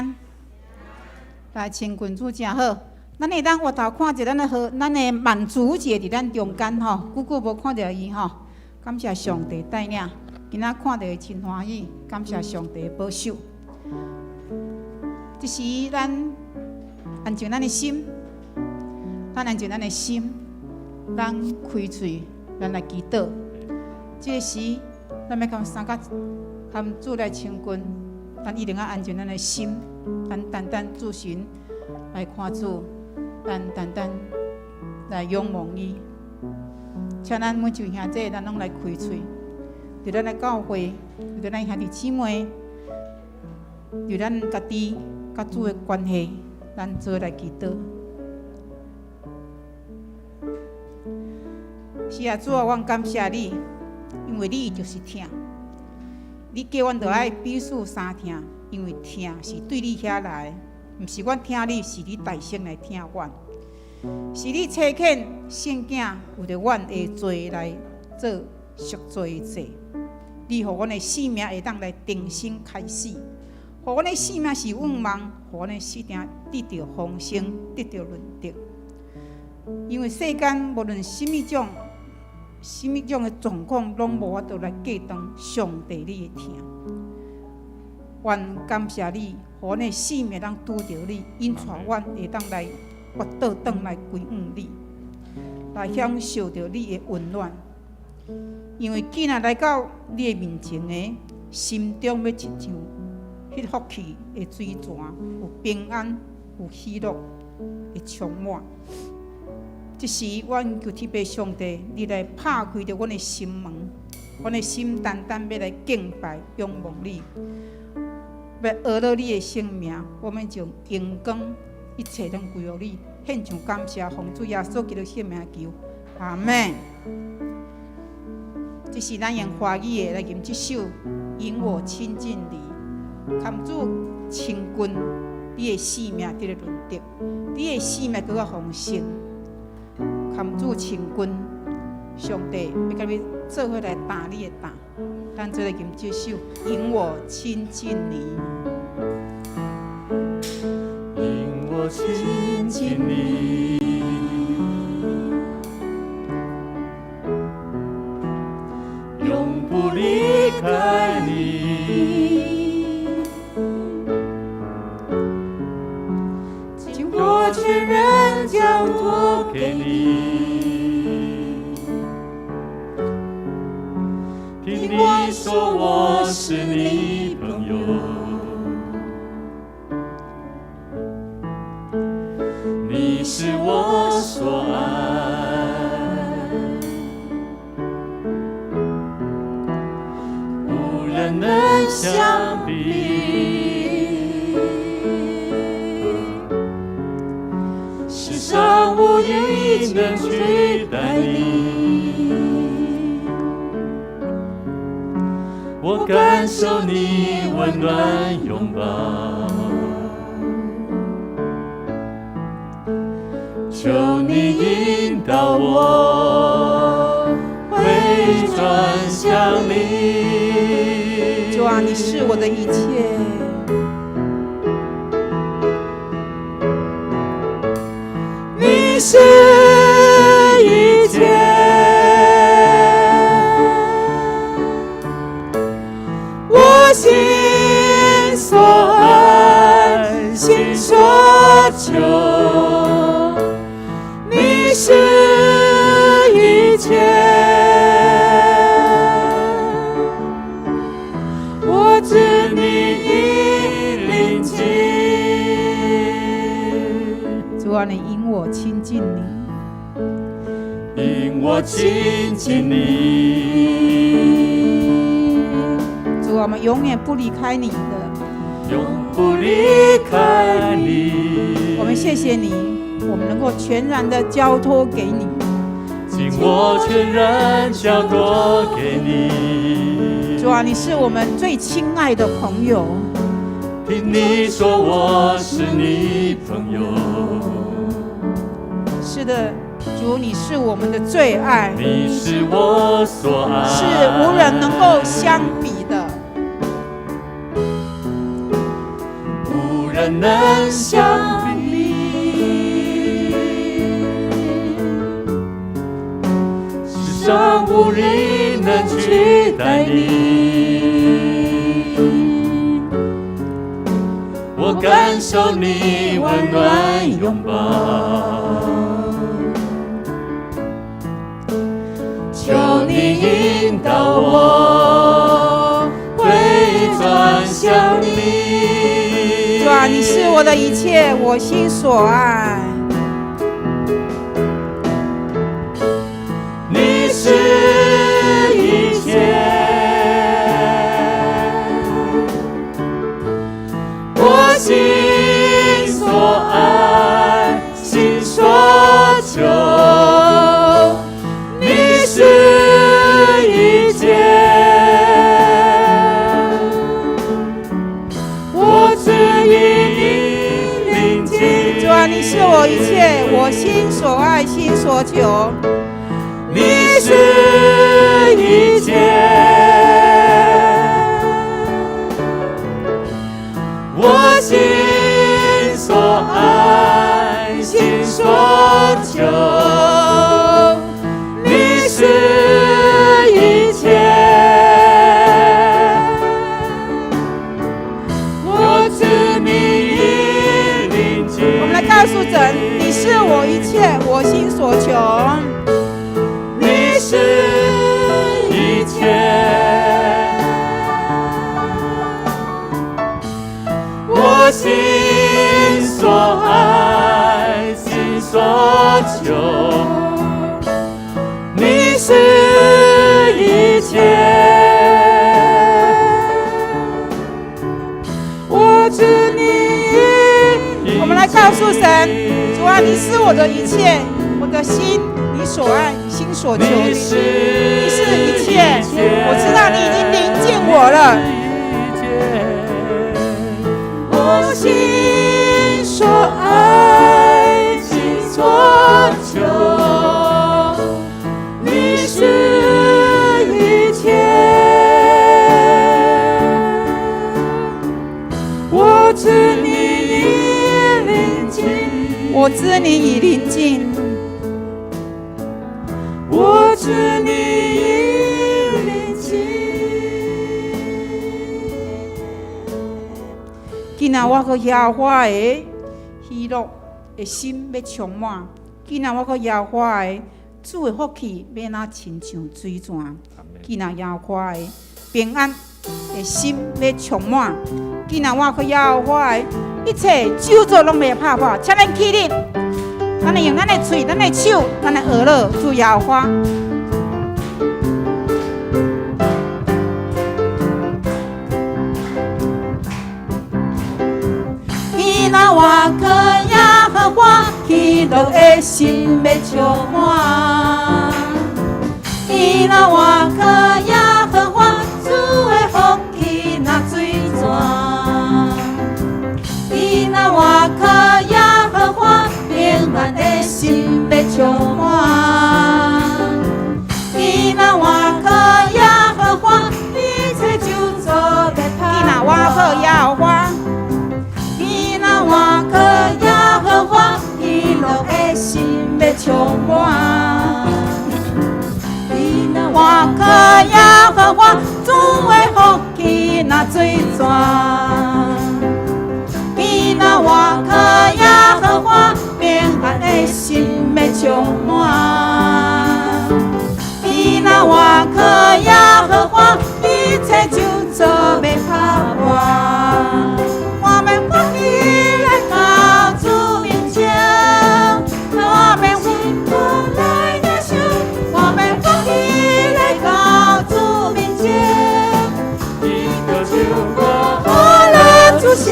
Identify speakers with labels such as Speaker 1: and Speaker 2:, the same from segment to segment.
Speaker 1: 安，来亲群主真好。咱会当回头看一咱的万主节伫咱中间吼，久久无看到伊吼，感谢上帝带领，今仔看到伊真欢喜，感谢上帝的保守。这时咱安静咱的心，咱安静咱的心，咱开嘴，咱来祈祷。这时咱要甲三甲含主来亲近，咱一定要安静咱的心，咱单单自寻来看主，咱单单来仰望伊。请咱每一位兄弟，咱拢来开嘴，伫咱的教会，伫咱兄弟姊妹，伫咱家己甲主的关系，咱做来祈祷。是啊，主啊，我感谢你，因为你就是听。你叫阮着爱彼此相听，因为听是对你遐来，毋是阮听你，是你大声来听阮。是你差遣圣囝，为着阮会做来做赎罪祭。你予阮的性命会当来重新开始，予阮的性命是永望，予阮的生命得到丰盛，得到润德。因为世间无论什么种的状况，拢无法度来计当上帝你的听。愿感谢你，予阮的性命当拄着你，因带阮会当来活倒转来归向你，来享受着你的温暖。因为既然来到你的面前的，心中要亲像迄福气的水泉，有平安，有喜乐，会充满。这时，阮求天父上帝，你来拍开着阮的心门，阮的心单单要来敬拜、仰望你，要学到你的圣名。我们将荣光一切拢归于你，献上感谢，奉主耶稣基督圣名求，阿门。这是咱用华语的来吟这首《引我亲近你》，求主亲近你的生命得到润德，你的生命更加丰盛。求主亲近上帝，要甲你做伙来打你的打。咱做来吟这首《引我亲近你》。
Speaker 2: 引我亲近你，永不离开你，尽我全人交托给你，听你说我是你朋友，你是我所爱，无人能相比，世上无一能取代你，我感受你温暖拥抱，求你引导我回转向你。
Speaker 1: 主啊，你是我的一切，
Speaker 2: 你是一切，我心所爱，心所求。你是一切，我知你已临近。
Speaker 1: 主啊，你引我亲近你，
Speaker 2: 引我亲近你。
Speaker 1: 主啊，我们永远不离开你的，
Speaker 2: 永不离开你。
Speaker 1: 我们谢谢你，我们能够全然的交托给你，
Speaker 2: 尽我全然交托给你。
Speaker 1: 主啊，你是我们最亲爱的朋友，
Speaker 2: 听你说我是你朋友，
Speaker 1: 是的，主，你是我们的最爱，
Speaker 2: 你是我所爱，
Speaker 1: 是无人能够相比的。
Speaker 2: 人能相比。世上无人能取代你，我感受你温暖拥抱。求你引导我回转向你。
Speaker 1: 主啊，你是我的一切，我心所爱。
Speaker 2: 你是一切，我心所爱，心所求。你是一切，我只因临近。
Speaker 1: 主啊，你是我一切，我心所爱，心所求。
Speaker 2: 你是一切，我心所爱，心所求。你是一切，我知你已临近。
Speaker 1: 我们来告诉神，你是我一切，我心所求。
Speaker 2: 你是一切，我心所爱，心所求。你是一切，我知你。
Speaker 1: 我们来告诉神，主啊，你是我的一切，我的心你所爱，心所求。你是一切，我知道你已经临近我了。
Speaker 2: 我心所爱，心所求。你是一切，我知你已临近，
Speaker 1: 我知你已临近，
Speaker 2: 我知你已临近。
Speaker 1: 今仔我去耶和华的喜乐的心要充满，今仔我去耶和华的主的福气要那亲像水泉，今仔耶和华的平安的心要充满，今仔我去耶和华的一切咒诅拢袂拍破，请咱起立，咱用咱的嘴、咱的手、咱的耳朵主耶和华。
Speaker 2: 那我可耶和华喜乐的心要充满，伊那我可耶和华主的福气那水泉，伊那我可耶和华平安的心要充满，伊那我可耶和华一切就做要
Speaker 1: 今仔我去耶和华。
Speaker 2: 我可耶和华喜乐的心要充满，我可耶和华主的福气那水泉，我可耶和华平安的心要充满，我可耶和华一切就做要拍破。我们欢喜来到主面前，我们心不来的手，我们欢喜来到主面前，一个就过了主前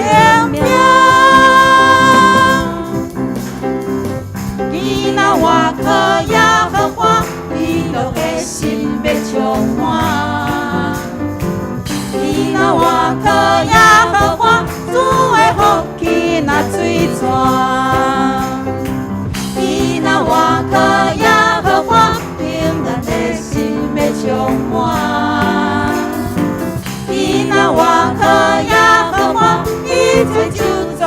Speaker 2: 面，你那我可耶和华喜乐的心要充满，你那我可耶和华主的福气那水泉，伊那我可耶和华平安的心要充满，伊那我可耶和华一切就做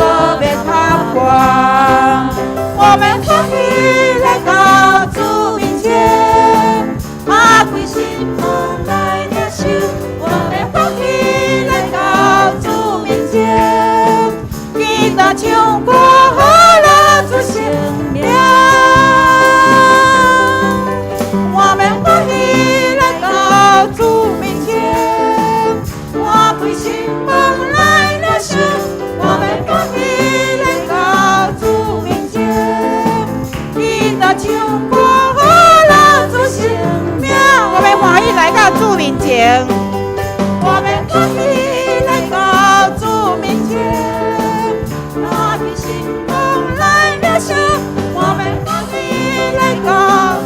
Speaker 1: 前，
Speaker 2: 我们欢喜来到主面前，拿起信封来领受。我们欢喜来到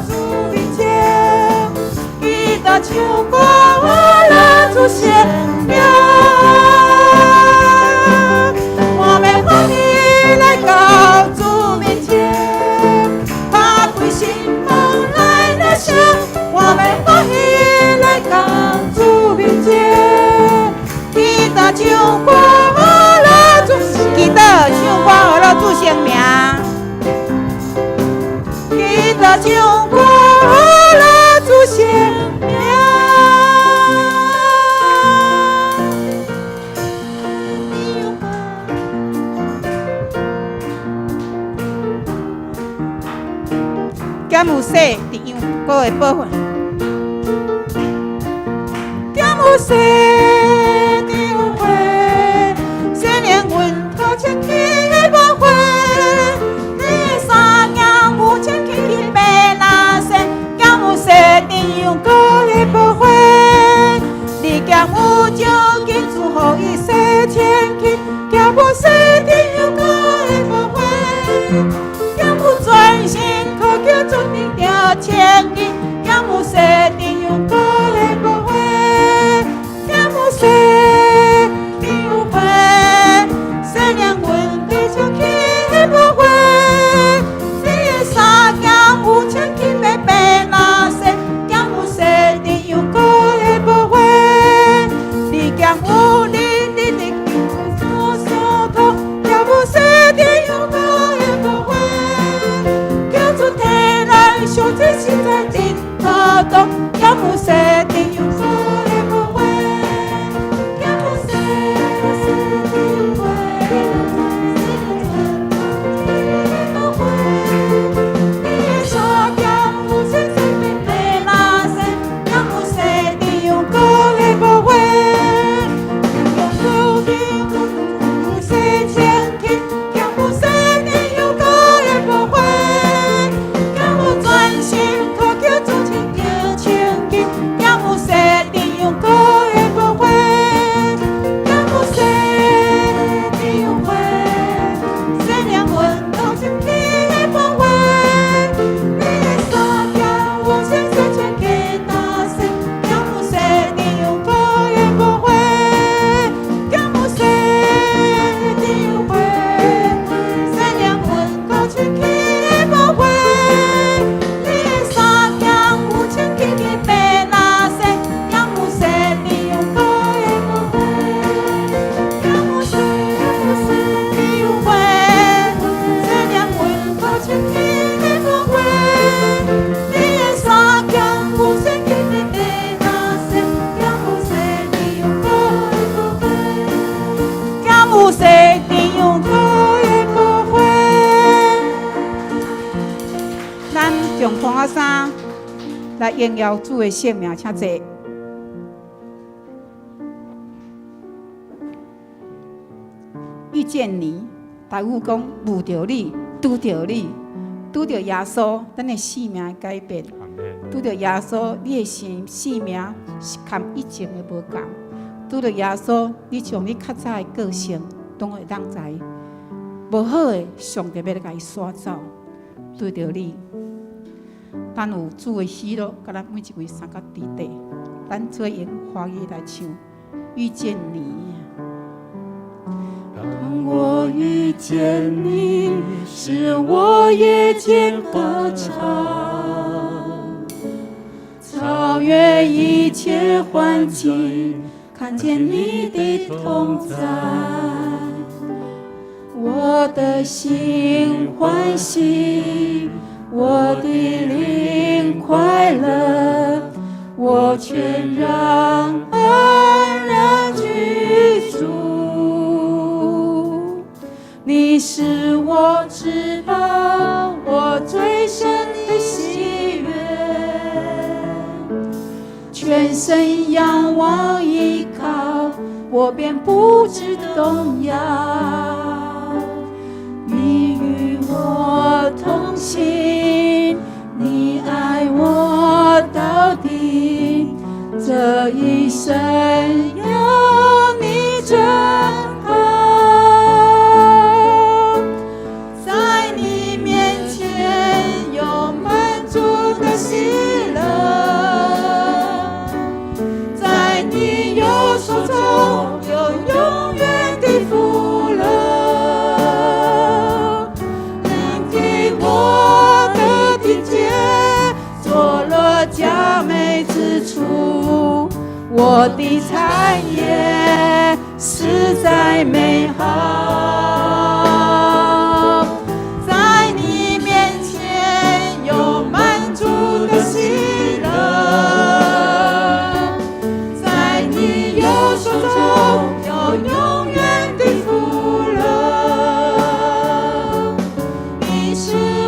Speaker 2: 主面前，记得求过了主显明。我们欢喜来到主面前，把归信封来领受。我们欢喜来到主面前，记得唱歌了主，
Speaker 1: 记得唱歌了主生命，
Speaker 2: 记得唱歌了主生命。
Speaker 1: 减有说弟兄哥的保护。
Speaker 2: 有谁的有会，谁连阮头前去的无会？你三娘有前去去白那些，有谁的有哥的无会？你讲有就紧祝福伊生前去，有谁的有哥的无会？有专心靠叫主的条前去，有谁的有哥的无会？谁的有会？谁连阮的唱起的无会？你的三娘有唱起白白那些，有谁的有歌的无会？你讲有你的所所托，有谁的有歌的无会？叫出天来小子实在真可多，有谁的有歌的无会？来荣耀主的圣名，请坐。遇见你，大有讲遇到你，拄到你，拄到耶稣，咱的生命改变。拄到耶稣，你的生命是跟以前的无同。拄到耶稣，你将你较早的个性拢会当知。无好的，上帝要甲伊刷走。对着你。咱有主的喜乐，甲咱每一位三角地底，咱做用华语来唱，遇见你。
Speaker 3: 当我遇见你，使我夜间歌唱，超越一切环境，看见你的同在，我的心欢喜。我的灵快乐，我全让安然居住。你是我至宝，我最深的喜悦，全身仰望依靠，我便不知动摇。你与我同行，你爱我到底，这一生有你真好，在你面前有满足的喜乐，在你右手中有永远的福乐。领给我的地界，坐落佳美之处，我的产业实在美好，在你面前有满足的喜乐，在你右手中有永远的福乐。你是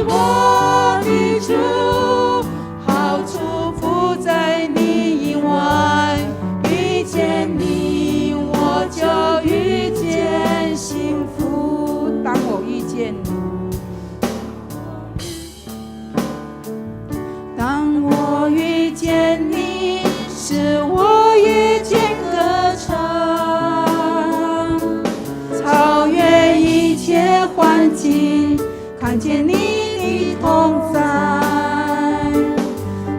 Speaker 3: 我的主，好处不在你以外，遇见你我就遇见幸福。
Speaker 1: 当我遇见你，
Speaker 3: 当我遇见你，是我遇见歌唱，超越一切环境，看见你的同在，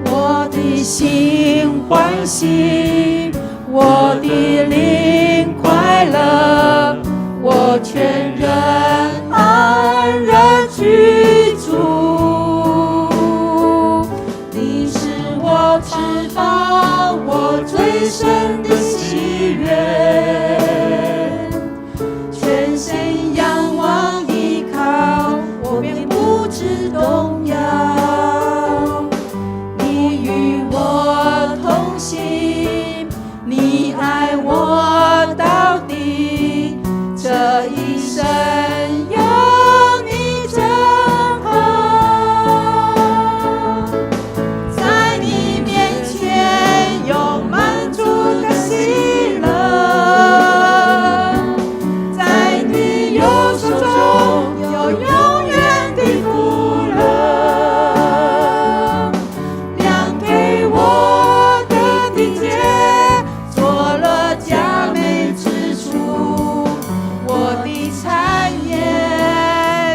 Speaker 3: 我的心欢喜，我的灵快乐，我全人安然居住。你是我翅膀，我最深的喜悦，全身仰望依靠，我便不致动摇。你与我同行，你爱我到底，这一生有你真好，在你面前有满足的喜乐，在你右手中有永远的福乐。量给我的地界，坐落佳美之处，我的产业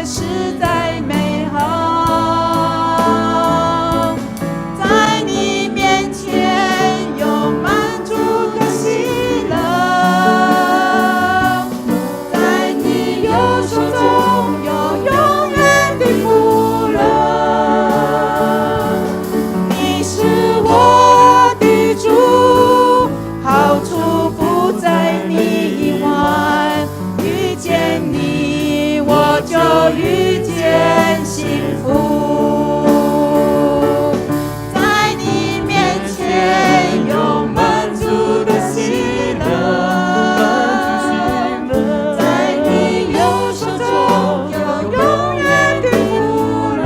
Speaker 3: 实在美好，在你面前有满足的喜乐，在你右手中有永远的福乐。你是我的主，好处不在你以外，遇见你我就遇见幸福，在你面前有满足的喜乐，在你右手中有永远的福乐。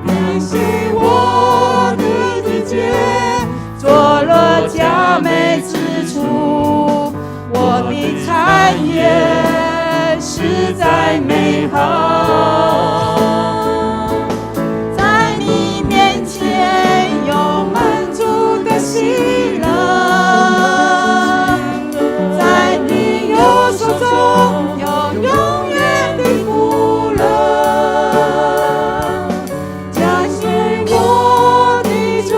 Speaker 3: 你是我的地界，坐落佳美之处，我的产业实在美好，在你面前有满足的喜乐，在你右手中有永远的福乐。感谢我的主，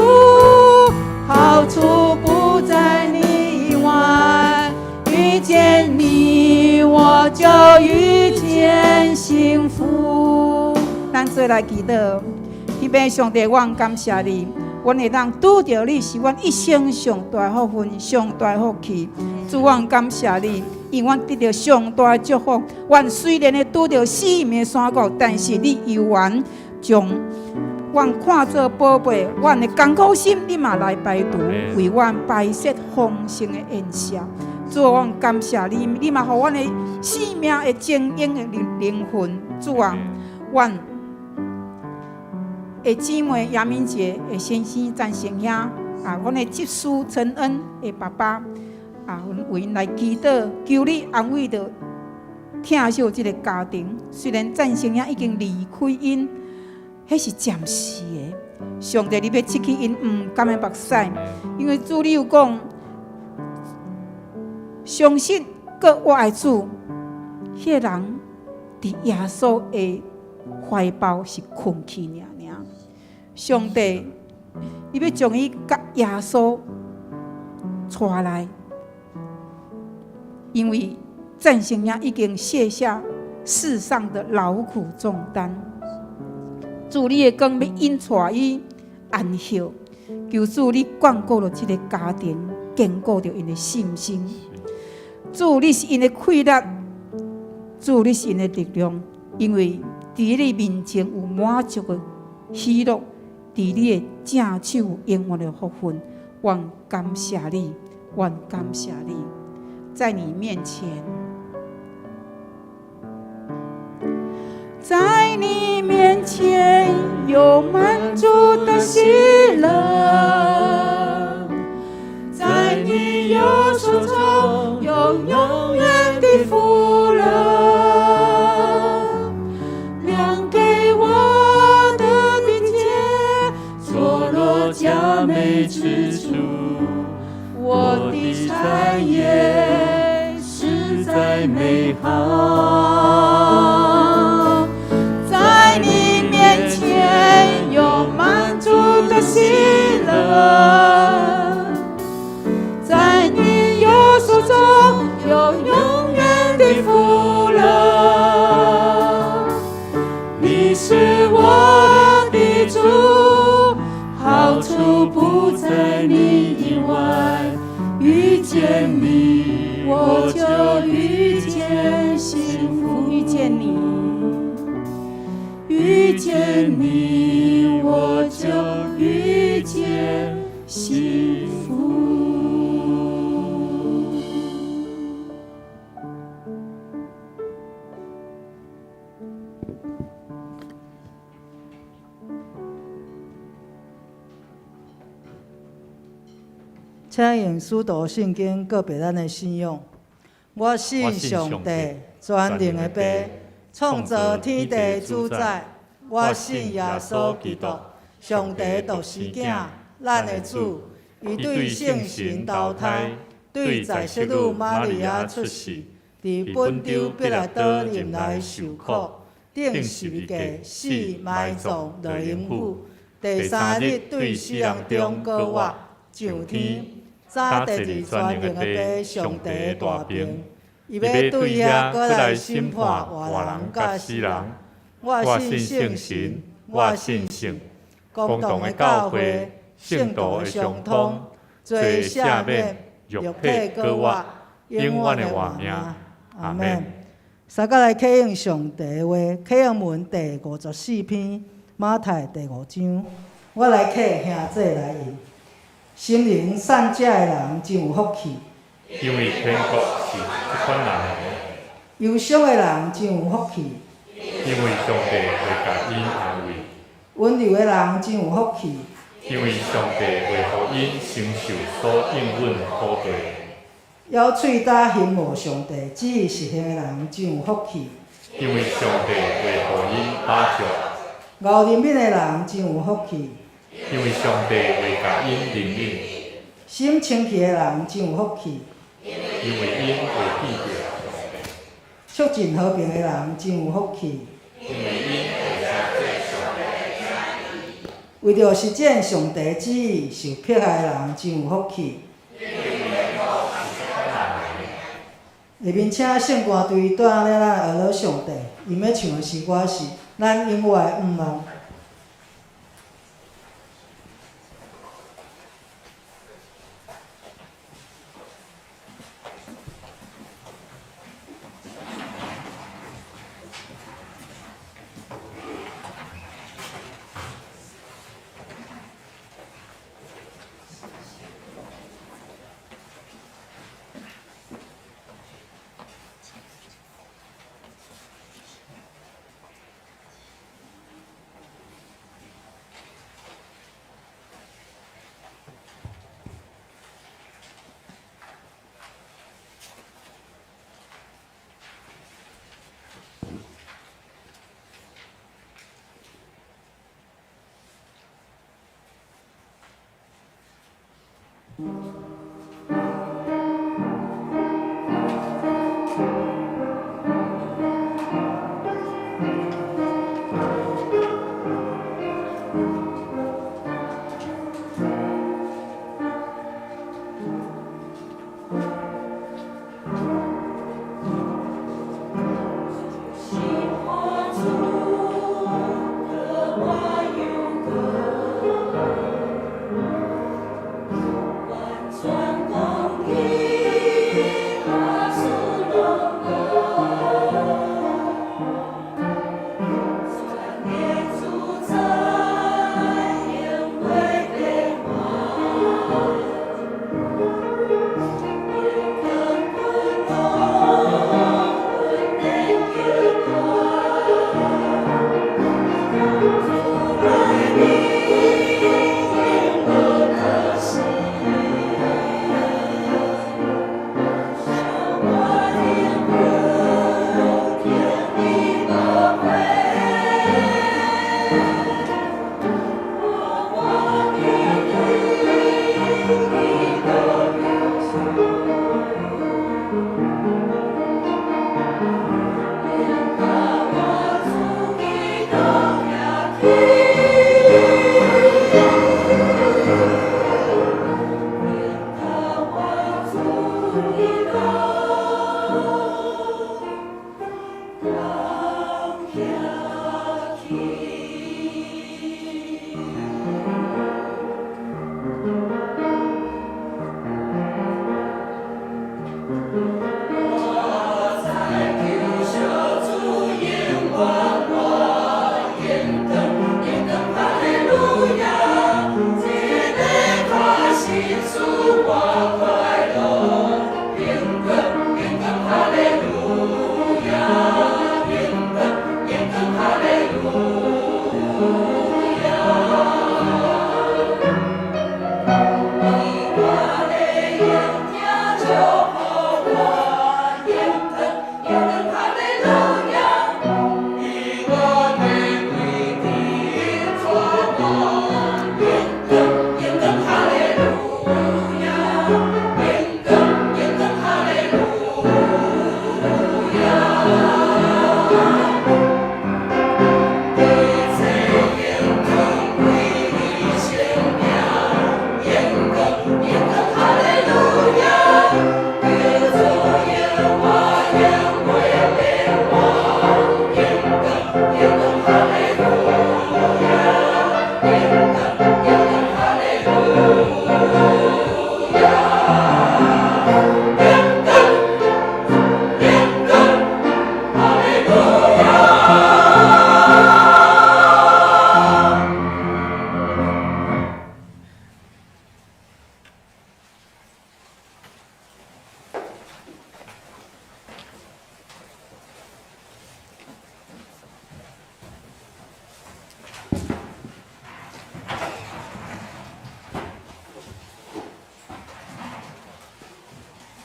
Speaker 3: 好处不在你以外，遇见你我就遇见幸福。
Speaker 1: 咱做来祈祷，彼边上帝，我感谢你，阮会当拄着你是阮一生上大福分、上大福气。主，我感谢你，因阮得到上大的祝福。阮虽然会拄着死命的山谷，但是你犹原将阮看做宝贝，阮的艰苦心你嘛来排除，为阮摆设丰盛的宴席。主，我感谢你，你嘛互阮的生命的精英的灵魂。主啊，阮的姊妹杨明杰的先生赞成兄阮的执事陈恩的爸爸为因来祈祷，求你安慰着疼惜这个家庭。虽然赞成兄已经离开因，迄是暂时的，上帝，你要拭去因甘的目屎，因为主你有讲，相信搁我爱主，迄个人伫耶稣的怀抱是困去尔。上帝，你要将伊甲耶稣带来，因为战胜者已经卸下世上的劳苦重担。主，你的光要引带伊安息，求主你眷顾了这个家庭，坚固着因的信心。主，你是因的气力，主，你是因的力量，因为伫你面前有满足的喜乐，伫你的正手有永远的福分。愿感谢你，愿感谢你，在你面前，
Speaker 3: 在你面前有满足的喜乐，在你右手中有永远的福乐，量给我的并且坐落佳美之处，我的产业实在美好。在你面前有满足的喜乐，在你右手中有永远的福乐。你是我的主，好处不在你以外，遇见你我就遇见幸福，
Speaker 1: 遇见你。
Speaker 3: 遇见你，我就遇见幸福。
Speaker 2: 请用使徒圣经告别咱的信仰。我信上帝，全能的爸，创造天地主宰。我信耶稣基督，上帝独生子，咱的主。伊对圣神投胎，对在世女玛利亚出世，伫本丢彼拉多任内受苦，顶十字架死埋葬落阴府，第三日对死人中复活，上天。早第二全能的爸，上帝的大病，伊要对遐过来审判活人甲死人。我信圣神，我信圣，公同的教会，圣道的相通，罪赦免，肉体搁活，永远的活命。阿免。三甲来启应上帝的话，启应文第54篇，马太第5章。我来启兄弟来应。心灵善食的人真有福气，
Speaker 4: 因为天国是这款人的。
Speaker 2: 忧伤的人真有福气，
Speaker 4: 因为上帝会甲因安慰。
Speaker 2: 温柔的人真有福气，
Speaker 4: 因为上帝会互因承受所应允的苦罪。
Speaker 2: 要喙焦恨无上帝旨意实行的人真有福气，
Speaker 4: 因为上帝会互因打着。
Speaker 2: 熬怜悯的人真有福气，
Speaker 4: 因为上帝会甲因怜悯。
Speaker 2: 心清气的人真有福气，
Speaker 4: 因为因会记着上帝。
Speaker 2: 促进和平的人真有福气，
Speaker 4: 因为因会相信上帝的旨意。
Speaker 2: 为着实践上帝旨意受迫害的人真有福气。下面请圣歌队带领咱学了上帝，因要唱的诗歌是《咱永远的盼望》。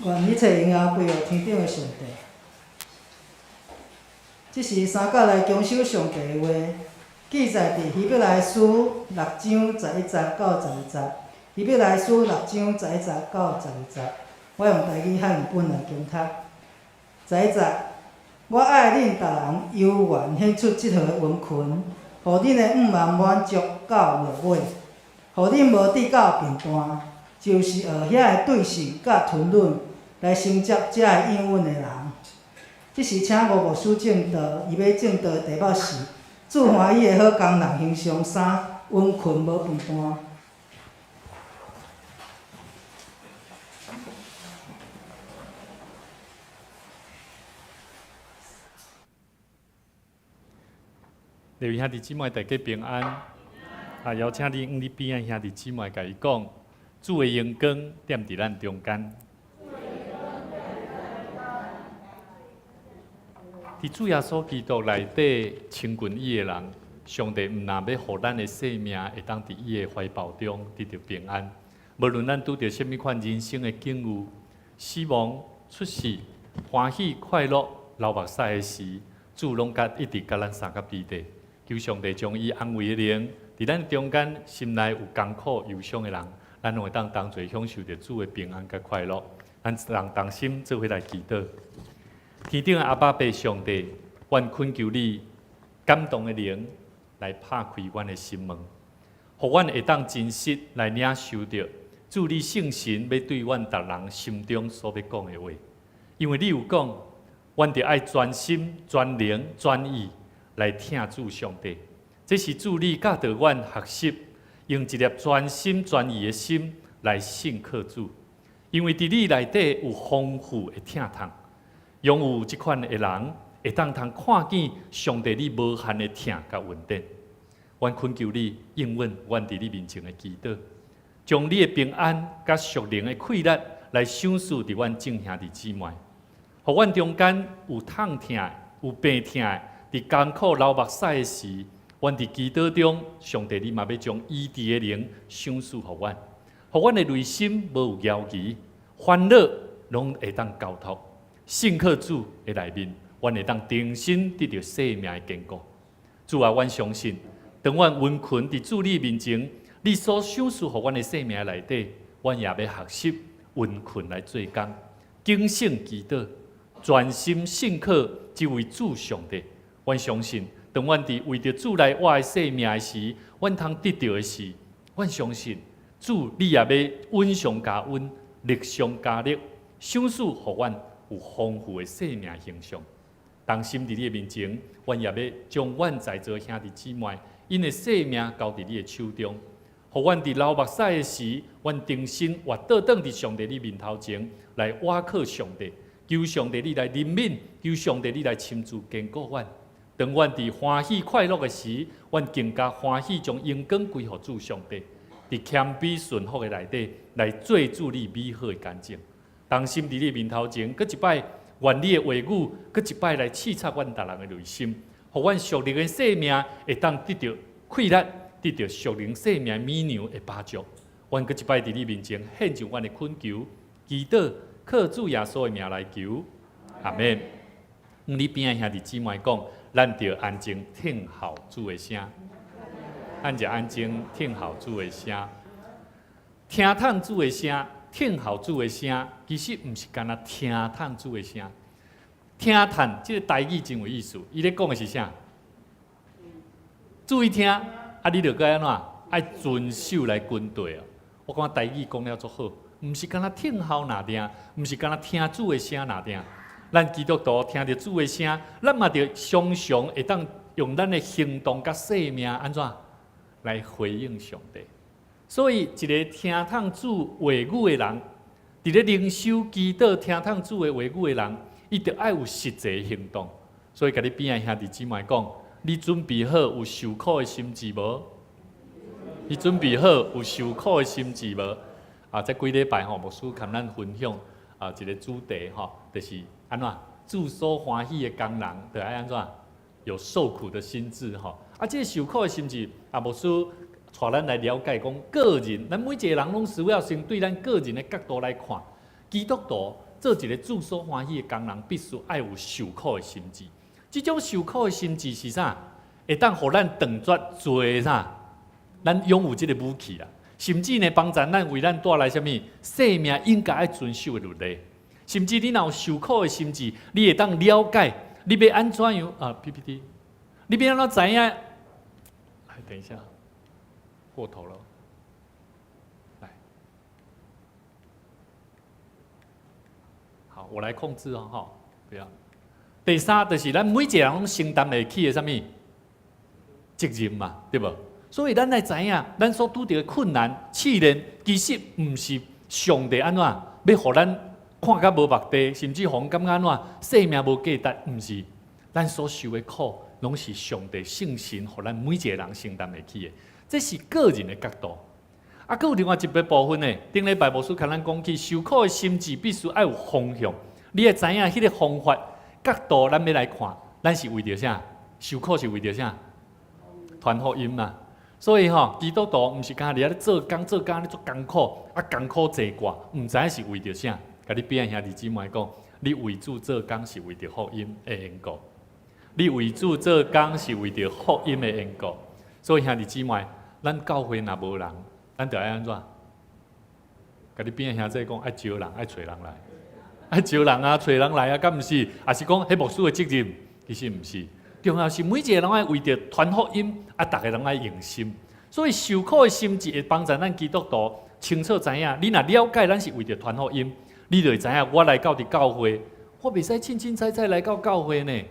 Speaker 3: 愿一切荣耀归予天顶的上帝。这是三角来强守上帝的话，记载伫希伯来书6章11节到12节。希伯来书6章11节到12节，我用台语汉本来经读。11节，我爱恁逐人犹原献出即号的温群，互恁的五万满足到落尾，互恁无得到平淡，就是学遐个对视甲吞忍来承接遮个应允的人。即是请吴牧师正道，伊要正道题目是“主欢喜的好工人形象3，温群无平淡”。
Speaker 4: 各位兄弟姊妹，大家平安。邀请你你边仔兄弟姊妹，甲伊讲，主的阳光踮伫咱中间。伫主耶稣基督内底亲近伊的人，上帝毋但要互咱的生命会当伫伊的怀抱中得到平安。无论咱拄着甚物款人生的境遇、死亡、出世、欢喜、快乐、流目屎的时，主拢一直甲咱相甲伫地。求上帝将伊安慰的灵，伫咱中间心内有艰苦忧伤的人，咱会当同齐享受着主的平安甲快乐。咱人同心做伙来祈祷。天顶的阿爸爸上帝，愿恳求你感动的灵来拍开阮的心门，互阮会当真实来领受着主你圣神要对阮逐人心中所要讲的话。因为你有讲，阮着爱专心、专灵、专意来听主上帝。这是主你教导阮学习，用一粒专心专意的心来信靠主。因为伫你内底有丰富的听通，拥有即款的人会当看见上帝你无限的听甲稳定。阮恳求你应允阮伫你面前的祈祷，将你的平安甲属灵的气力来赏赐伫阮众兄弟姊妹，互阮中间有痛痛、有病痛，伫艰苦流目屎的时，阮伫祈祷中，上帝你嘛要将医治的灵赏赐互阮。互阮的内心无有焦疑、烦恼，拢会当交托，信靠主的内面，阮会当重新得到生命的坚固。主啊，阮相信，当阮温困伫主你面前，你所赏赐互阮的生命内底，阮也要学习温困来做工，警醒祈祷，专心信靠这位主上帝。阮相信，当阮伫为着主来活的生命的时，阮通得到的是，阮相信。主，你也要温上加温，力上加力，赏赐互阮有丰富的生命形象。当心伫你的面前，阮也要将阮在座兄弟姊妹因的生命交伫你的手中，互阮伫流目屎的时，阮重新活倒转伫上帝你面头前来倚靠上帝，求上帝你来怜悯，求上帝你来亲自坚固阮。当阮伫欢喜快乐的时，阮更加欢喜将荣光归互主上帝。伫谦卑顺服的内底，来做主你美好的干净。当心伫你面头前，搁一摆愿你的话语，搁一摆来刺插阮逐人的内心，互阮属灵的生命会当得到气力，得到属灵生命美娘的帮助。阮搁一摆伫你面前献上阮的恳求、祈祷，靠主耶稣的名来求，阿门。你边的兄弟姊妹讲，咱着安静听候主的声。咱就安静听候主的声，听透主的声，听候主的声，其实毋是干那听透主的声。听透这个台语真有意思，伊咧讲的是啥？注意听，你着该安怎？爱遵守来跟对啊！我感觉台语讲了足好，毋是干那听候哪定，毋是干那听主的声哪定。咱基督徒听着主的声，咱嘛着常常会当用咱的行动甲生命安怎？来回应上帝，所以一个听透主话语的人，伫咧灵修祈祷听透主的话语的人，伊着爱有实际的行动。所以，甲你边仔兄弟姊妹讲，你准备好有受苦的心志无？你准备好有受苦的心志无？这几礼拜牧师跟咱分享一个主题就是安怎主所欢喜的工人，着爱安怎有受苦的心志这个受苦的心志，牧师带咱来了解讲个人，咱每一个人拢需要先对咱个人的角度来看。基督徒做一个主所欢喜的工人，必须爱有受苦的心志。这种受苦的心志是啥？会当互咱断绝做啥？咱拥有这个武器啦，甚至呢帮助咱为咱带来什么生命应该爱遵守的律例。甚至你若有受苦的心志，你会当了解你要安怎样PPT， 你要安怎知影？等一下，过头了。来，好，我来控制不要。第三就是咱每一个人拢承担得起的什么责任嘛，对不？所以咱来知影，咱所拄到的困难、试炼，其实毋是上帝安怎要互咱看甲无目地，甚至互感觉安怎生命无价值，毋是。咱所受的苦，拢是上帝圣神，互咱每一个人承担得起的。这是个人的角度。佫有另外一个部分呢，顶礼拜牧师跟咱讲起，受苦的心志必须爱有方向。你会知影迄个方法角度，咱要来看，咱是为着啥？受苦是为着啥？传福音嘛。所以基督徒毋是干咧做工咧做艰苦，艰苦坐挂，毋知影是为着啥？甲你边兄弟姊妹讲，你为主做工是为着福音的缘故。你为主做工是为着福音的缘故，所以兄弟姊妹，咱教会若无人，咱着爱安怎？甲你边兄弟讲爱招人，爱找人来，爱招人啊，找人来啊，敢毋是？也是讲迄牧师的责任？其实毋是，重要是每一个人爱为着传福音，啊，逐个人爱用心。所以受苦的心志会帮助咱基督徒清楚知影，你若了解咱是为着传福音，你就会知影我来到伫教会，我袂使清清彩彩来到教会呢。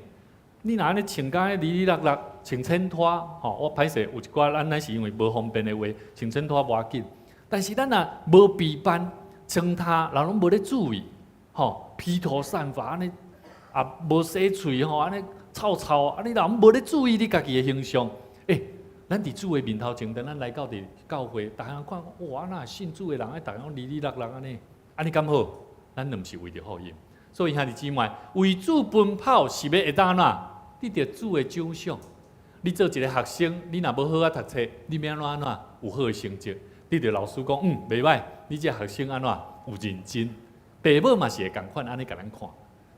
Speaker 4: 你若安尼穿甲哩哩落落，穿衬拖，吼，我歹势有一寡咱是因为无方便的话，穿衬拖无要紧。但是咱若无备班，穿他人拢无咧注意，吼，披头散发安尼，啊，无洗喙吼，安尼臭臭，安尼人无咧注意你家己的形象，咱伫主的面头前，等咱来到伫教会，逐项看，哇，那信主的人，逐项哩哩落落安尼，安尼敢好？咱毋是为着福音，所以兄弟姊妹，为主奔跑是要会当安怎？得到主的奖赏。你做一个学生，你若要好啊读册，你要安怎有好的成绩？得到老师讲，袂歹，你这学生安怎有认真？父母嘛是会共款安尼甲咱看。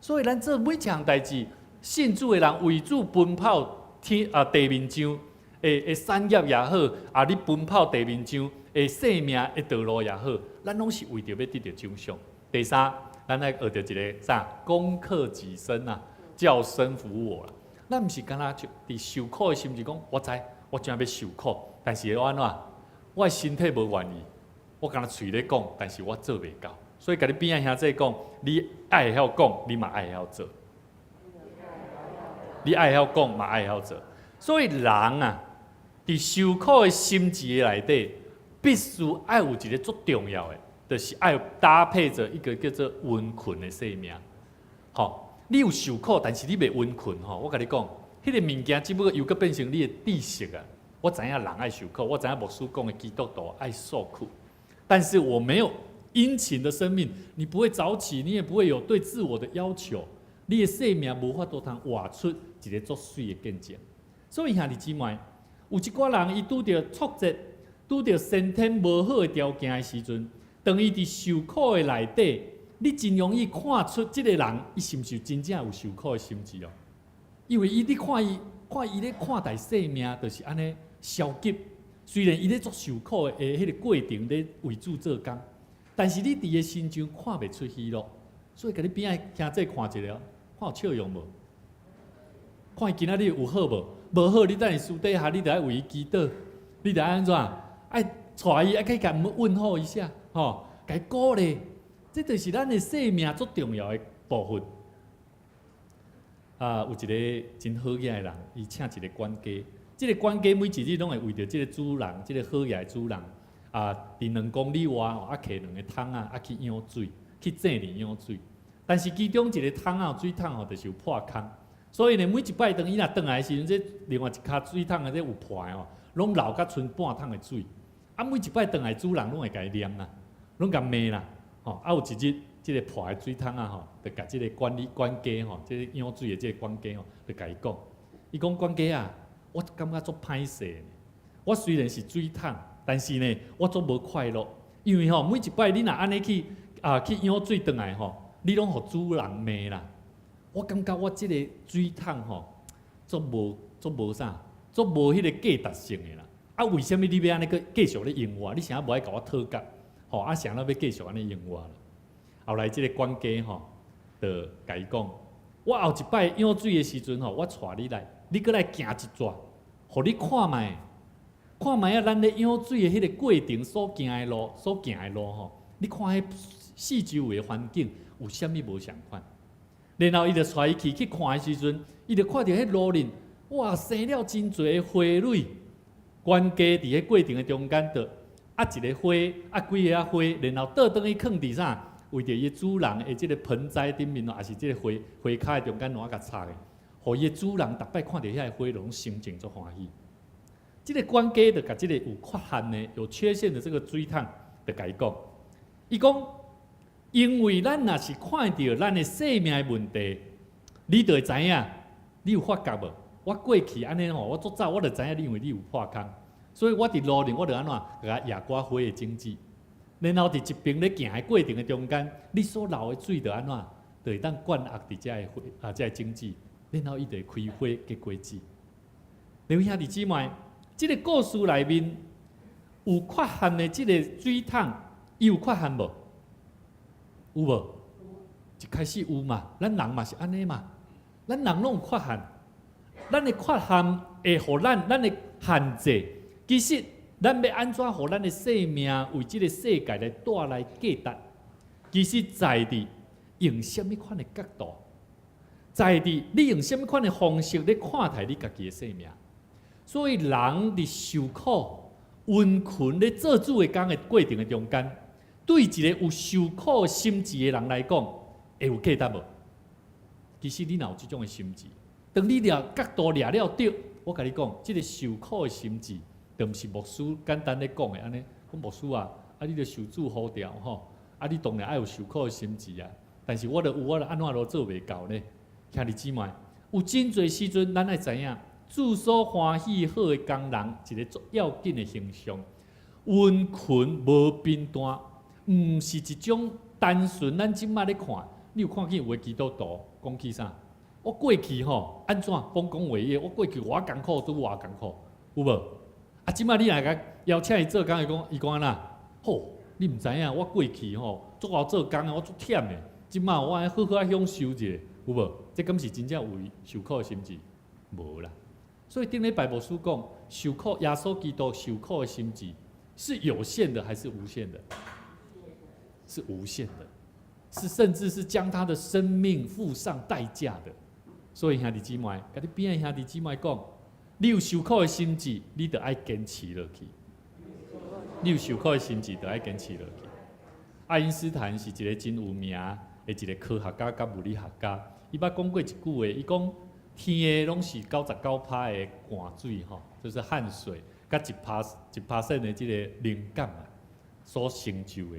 Speaker 4: 所以咱做每一项代志，信主的人为主奔跑地面上。会产业也好，啊，你奔跑地面上，生命的道路也好，咱拢是为着要得到奖赏。第三，咱来学着一个啥？攻克己身啊，叫身服我啦。咱毋是干那伫受苦的心，是讲我知我真要受苦，但是我安怎？我的身体无愿意，我干那嘴咧讲，但是我做袂到。所以甲你边仔兄弟讲，你爱会晓讲，你嘛爱会晓做。你爱会晓讲，嘛爱会晓做。所以人啊。伫受苦的心志内底，必须爱有一个最重要的，就是爱搭配着一个叫做温困的生命。吼，你有受苦，但是你袂温困吼。我甲你讲，迄个物件只不过又搁变成你的知识啊。我知影人爱受苦，我知影牧师讲的基督徒爱受苦，但是我没有殷勤的生命，你不会早起，你也不会有对自我的要求，你的生命无法度通活出一个作水的见证。所以兄弟姊妹。有一寡人，伊拄着挫折，拄着先天无好的条件的时阵，当伊伫受苦的内底，你真容易看出即个人，伊是毋是真正有受苦的心志哦？因为你看伊咧看待生命，就是安尼消极。虽然伊咧做受苦的迄个过程咧为主做工，但是你伫伊心中看袂出喜乐。所以，甲你边仔兄弟看一下，看有笑容无？看伊今仔日有好无？无好，你等伊私底下，你得爱为伊祈祷，你得安怎？爱带伊，爱去甲问候一下，吼，甲伊鼓励，这就是咱的生命最重要的部分。有一个真好嘢的人，伊请一个管家，这个管家每一日拢会为着这个主人，这个好嘢的主人，伫2公里外摕2个桶去舀水，去井里舀水。但是其中一个桶水桶就是有破空。所以呢，每一摆当伊若转来的时阵，这另外一卡水桶这有破的拢留甲剩半桶的水。每一摆转来，主人拢会甲伊念啦，拢甲骂啦。有一日，这个破的水桶就甲这个管家这个舀水的这个管家就甲伊讲，伊讲管家啊，我感觉足歹势。我虽然是水桶，但是呢，我足无快乐，因为每一摆你若安尼去舀水转来你拢互主人骂啦。我感觉我即个水桶足无啥，足无迄个价值性的啦。为什么你要安尼个继续咧用我？你啥无爱甲我讨价？啥要继续安尼用我啦？后来即个管家就甲伊讲，我后一摆舀水的时阵我带你来，你搁来行一转，互你看卖，咱咧舀水的迄个过程所行的路，你看迄四周围的环境有啥物无相款？然后伊就带伊去看的时阵，伊就看到迄路面，哇，生了真侪的花蕊。管家伫迄过程的中间，就一个花，几个花，然后倒转去放伫啥？为着伊主人的即个盆栽顶面也是即个花卡的中间乱甲插的，互伊主人逐摆看到遐个花，拢心情足欢喜。即个管家就甲即个有缺陷的、有缺陷的这个水桶，就甲伊讲，伊讲。因为咱若是看到咱的生命的问题，你就会知影，你有发觉无？我过去安尼我足早我就知影，因为你有破空，所以我伫路顶我就安怎甲野瓜花的种子，然后伫一边咧行的过程的中间，你所流的水就安怎，就会当灌压伫遮的花遮的种子，然后伊就会开花结果子。两位兄弟姊妹，即个故事内面有缺陷的即个水桶。伊有缺陷无？有无？一开始有嘛，咱人嘛是安尼嘛，咱人拢有缺陷，咱的缺陷会互咱的限制。其实咱要安怎互咱的生命为即个世界来带来价值？其实在伫用什么款的角度，在伫你用什么款的方式来看待你家己的生命。所以人伫受苦、温困咧做主的工的过程的中间，对一个有受苦心志的人来讲，会有价值无？其实你若有即种的心志，当你了角度掠了对，我甲你讲，即个受苦的心志，就毋是牧师简单咧讲的安尼。讲牧师啊，你着受主呼召吼，你当然爱有受苦的心志啊。但是我安怎都做袂到呢？兄弟姊妹，有真侪时阵，咱爱知影。主所欢喜好的工人，一个足要紧的形象。温困无边端，毋是一种单纯咱即摆咧看。你有看见有个基督徒讲起啥？我过去吼安怎丰功伟业？我过去偌艰苦拄偌艰苦，有无？啊，即摆你来甲邀请伊做工，伊讲安那？吼，你毋知影？我过去吼足好做工我足忝的。即摆我爱好好啊享受者，有无？这敢是真正有受苦的心志？无啦。所以顶礼拜牧师讲，受苦耶稣基督受苦的心志是有限的还是无限的？是无限的，是甚至是将他的生命付上代价的。所以兄弟姊妹，甲你边的兄弟姊妹讲，你有受苦的心志，你得爱坚持落去。你有受苦的心志，得爱坚持落去。爱因斯坦是一个真有名的一个科学家甲物理学家，伊捌讲过一句话，伊讲。天的拢是99%的汗水吼，就是汗水，甲1%的即个灵感啊，所成就的。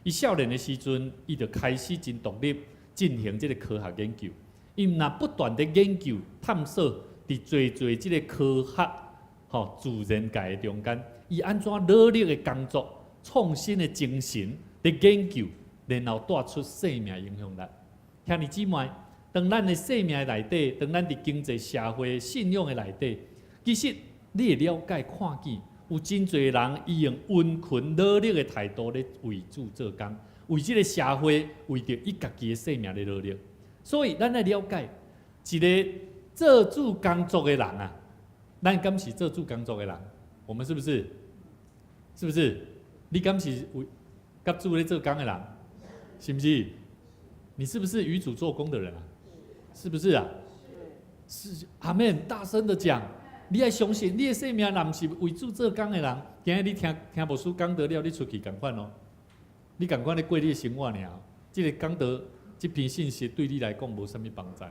Speaker 4: 伊少年的时阵，伊就开始真独立进行即个科学研究。伊若不断的研究探索，伫侪即个科学吼自然界的中间，伊安怎努力的工作、创新的精神的研究，然后带出生命影响力。兄弟姊妹。当咱的生命内底，当咱伫经济社会信仰的内底，其实你会了解看见，有真侪人伊用温困努力的态度咧为主做工，为即个社会，为着伊家己的生命咧努力。所以咱来了解一个做主工作的人啊，咱敢是做主工作的人？我们是不是？是不是？你敢是为甲主咧做工的人？是不是？你是不是与主做工的人啊？是不是啊？是，阿们，大声的讲，你要相信，你的生命若毋是为主做工的人，今日你听牧师讲到了，你出去共款哦，你共款咧过你的生活尔。这个讲到这篇信息对你来讲无啥物帮助哦。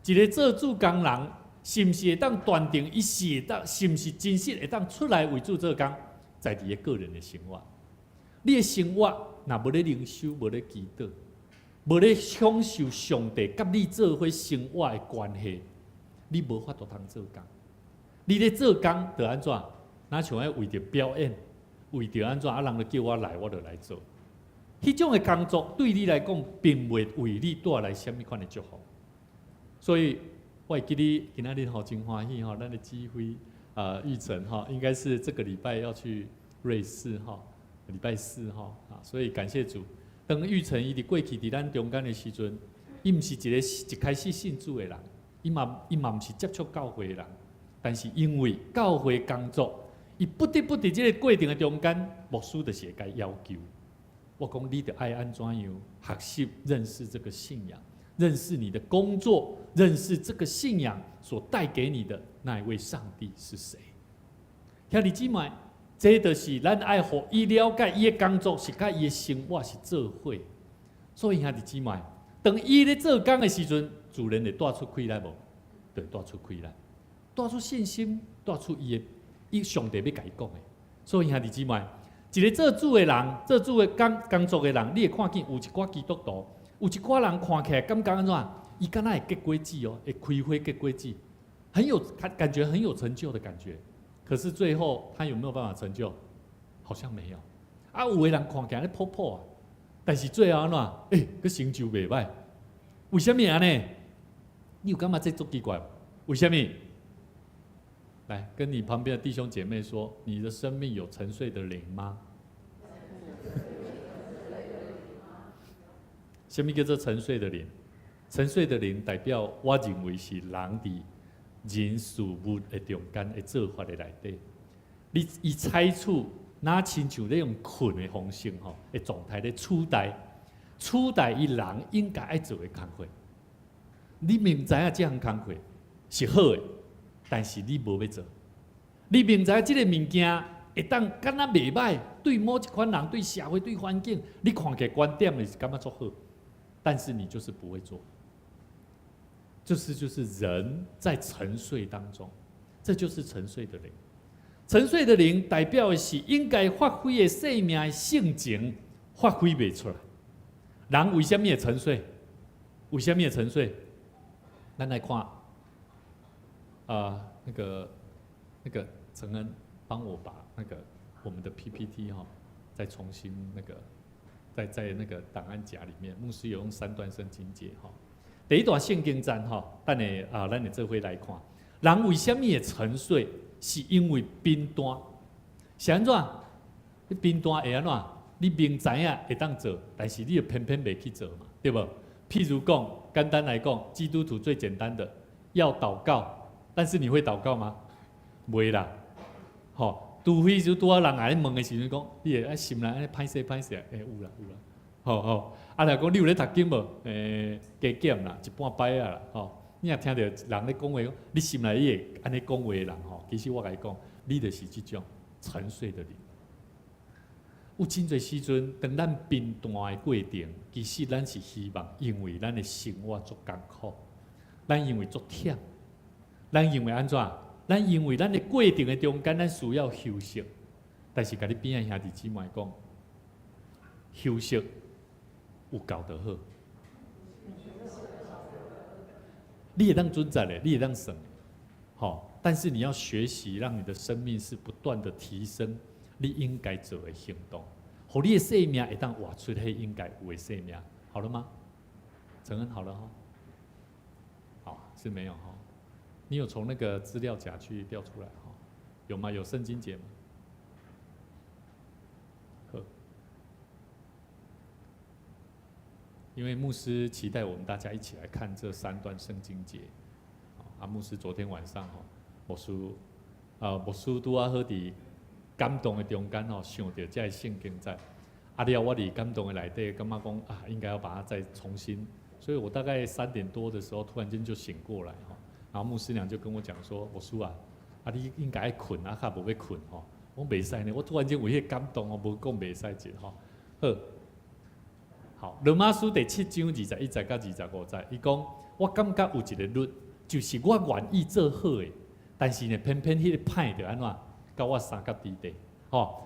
Speaker 4: 一个做主工人，是毋是会当断定伊是会当，是毋是真实会当出来为主做工，在你的个人的生活，你的生活若无咧灵修，无咧祈祷。无咧享受上帝甲你做伙生活的关系，你无法度通做工。你咧做工就安怎？哪像要为着表演，为着安怎？人就叫我来，我就来做。迄种的工作对你来讲，并袂为你带来什么款的祝福。所以，我会记你今仔日吼真欢喜吼，咱的机会玉成哈，应该是这个礼拜要去瑞士哈，礼拜4哈啊，所以感谢主。当玉成伊伫过去伫咱中间的时阵，伊毋是一开始信主的人，伊嘛毋是接触教会的人，但是因为教会工作，伊不得不伫这个过程的中间，牧师就是会甲伊要求。我讲你得爱安怎样学习认识这个信仰，认识你的工作，认识这个信仰所带给你的那一位上帝是谁。兄弟姊妹。这就是咱爱互伊了解伊的工作是甲伊的生活是做伙，所以兄弟姊妹，当伊咧做工的时阵，自然会带出快乐无？对，带出快乐，带出信心，带出伊上帝要甲伊讲的。所以兄弟姊妹，一个做主的人，做主的工作的人，你会看见有一寡基督徒，有一寡人看起来感觉安怎？伊敢若会结果子哦，会开花结果子，感觉很有成就的感觉。可是最后他有没有办法成就？好像没有。啊，有的人看起来咧破破啊，但是最后安怎？佮成就袂歹。为什么安尼？你有感觉这足奇怪？为什么？来，跟你旁边的弟兄姐妹说，你的生命有沉睡的灵吗？什么叫做沉睡的灵？沉睡的灵代表我认为是人伫人事物的中间的做法的内底。伊采取哪亲像咧用困的方式的状态咧取代伊人应该爱做的工作。你明知影这项工作是好的，但是你无要做。你明知即个物件会当敢若袂歹，对某一款人、对社会、对环境，你看起来观点你是感觉足好，但是你就是不会做。就是人在沉睡当中，这就是沉睡的灵。沉睡的灵代表的是应该发挥的生命的性情发挥袂出来。人为什么会沉睡？为什么会沉睡？咱来看，那个陈恩帮我把我们的 PPT 再重新在那个档案夹里面，牧师有用3段圣经节第一段圣经章咱的这回来看，人为什么会沉睡？是因为冰单，是安怎？你冰单会安怎？你明知影会当做，但是你又偏偏袂去做嘛，对不？譬如讲，简单来讲，基督徒最简单的要祷告，但是你会祷告吗？袂啦，除非就拄啊人来问的时阵讲，你会心内安尼歹势，有啦，来讲你有咧读经无？加减啦，一半摆啊啦，你若听到人咧讲话，你心内伊会安尼讲话的人其实我甲你讲，你就是即种沉睡的灵。有真侪时阵，当咱贫惰的过程，其实咱是希望，因为咱的生活足艰苦，咱因为足忝，咱因为安怎？咱因为咱的过程的中间，咱需要休息。但是，甲你边仔兄弟姊妹讲，休息有够就好。你会当准在咧，你会当省，但是你要学习，让你的生命是不断的提升。你应该做的行动，互你的生命会当活出迄应该有的生命，好了吗？承恩好了好，是没有你有从那个资料夹去调出来有吗？有圣经节吗？因为牧师期待我们大家一起来看这3段圣经节。牧师昨天晚上牧师拄好伫感动的中间想到这个圣经在，了我伫感动的内底，感觉讲应该要把它再重新，所以我大概3点多的时候突然间就醒过来然后牧师娘就跟我讲说，牧师你应该爱困较无要困我袂使呢，我突然间有迄个感动无讲袂使者好，罗马书第7章21节到25节，伊讲我感觉有一个律，就是我愿意做好的，但是呢偏偏迄个歹就安怎？甲我三角地带，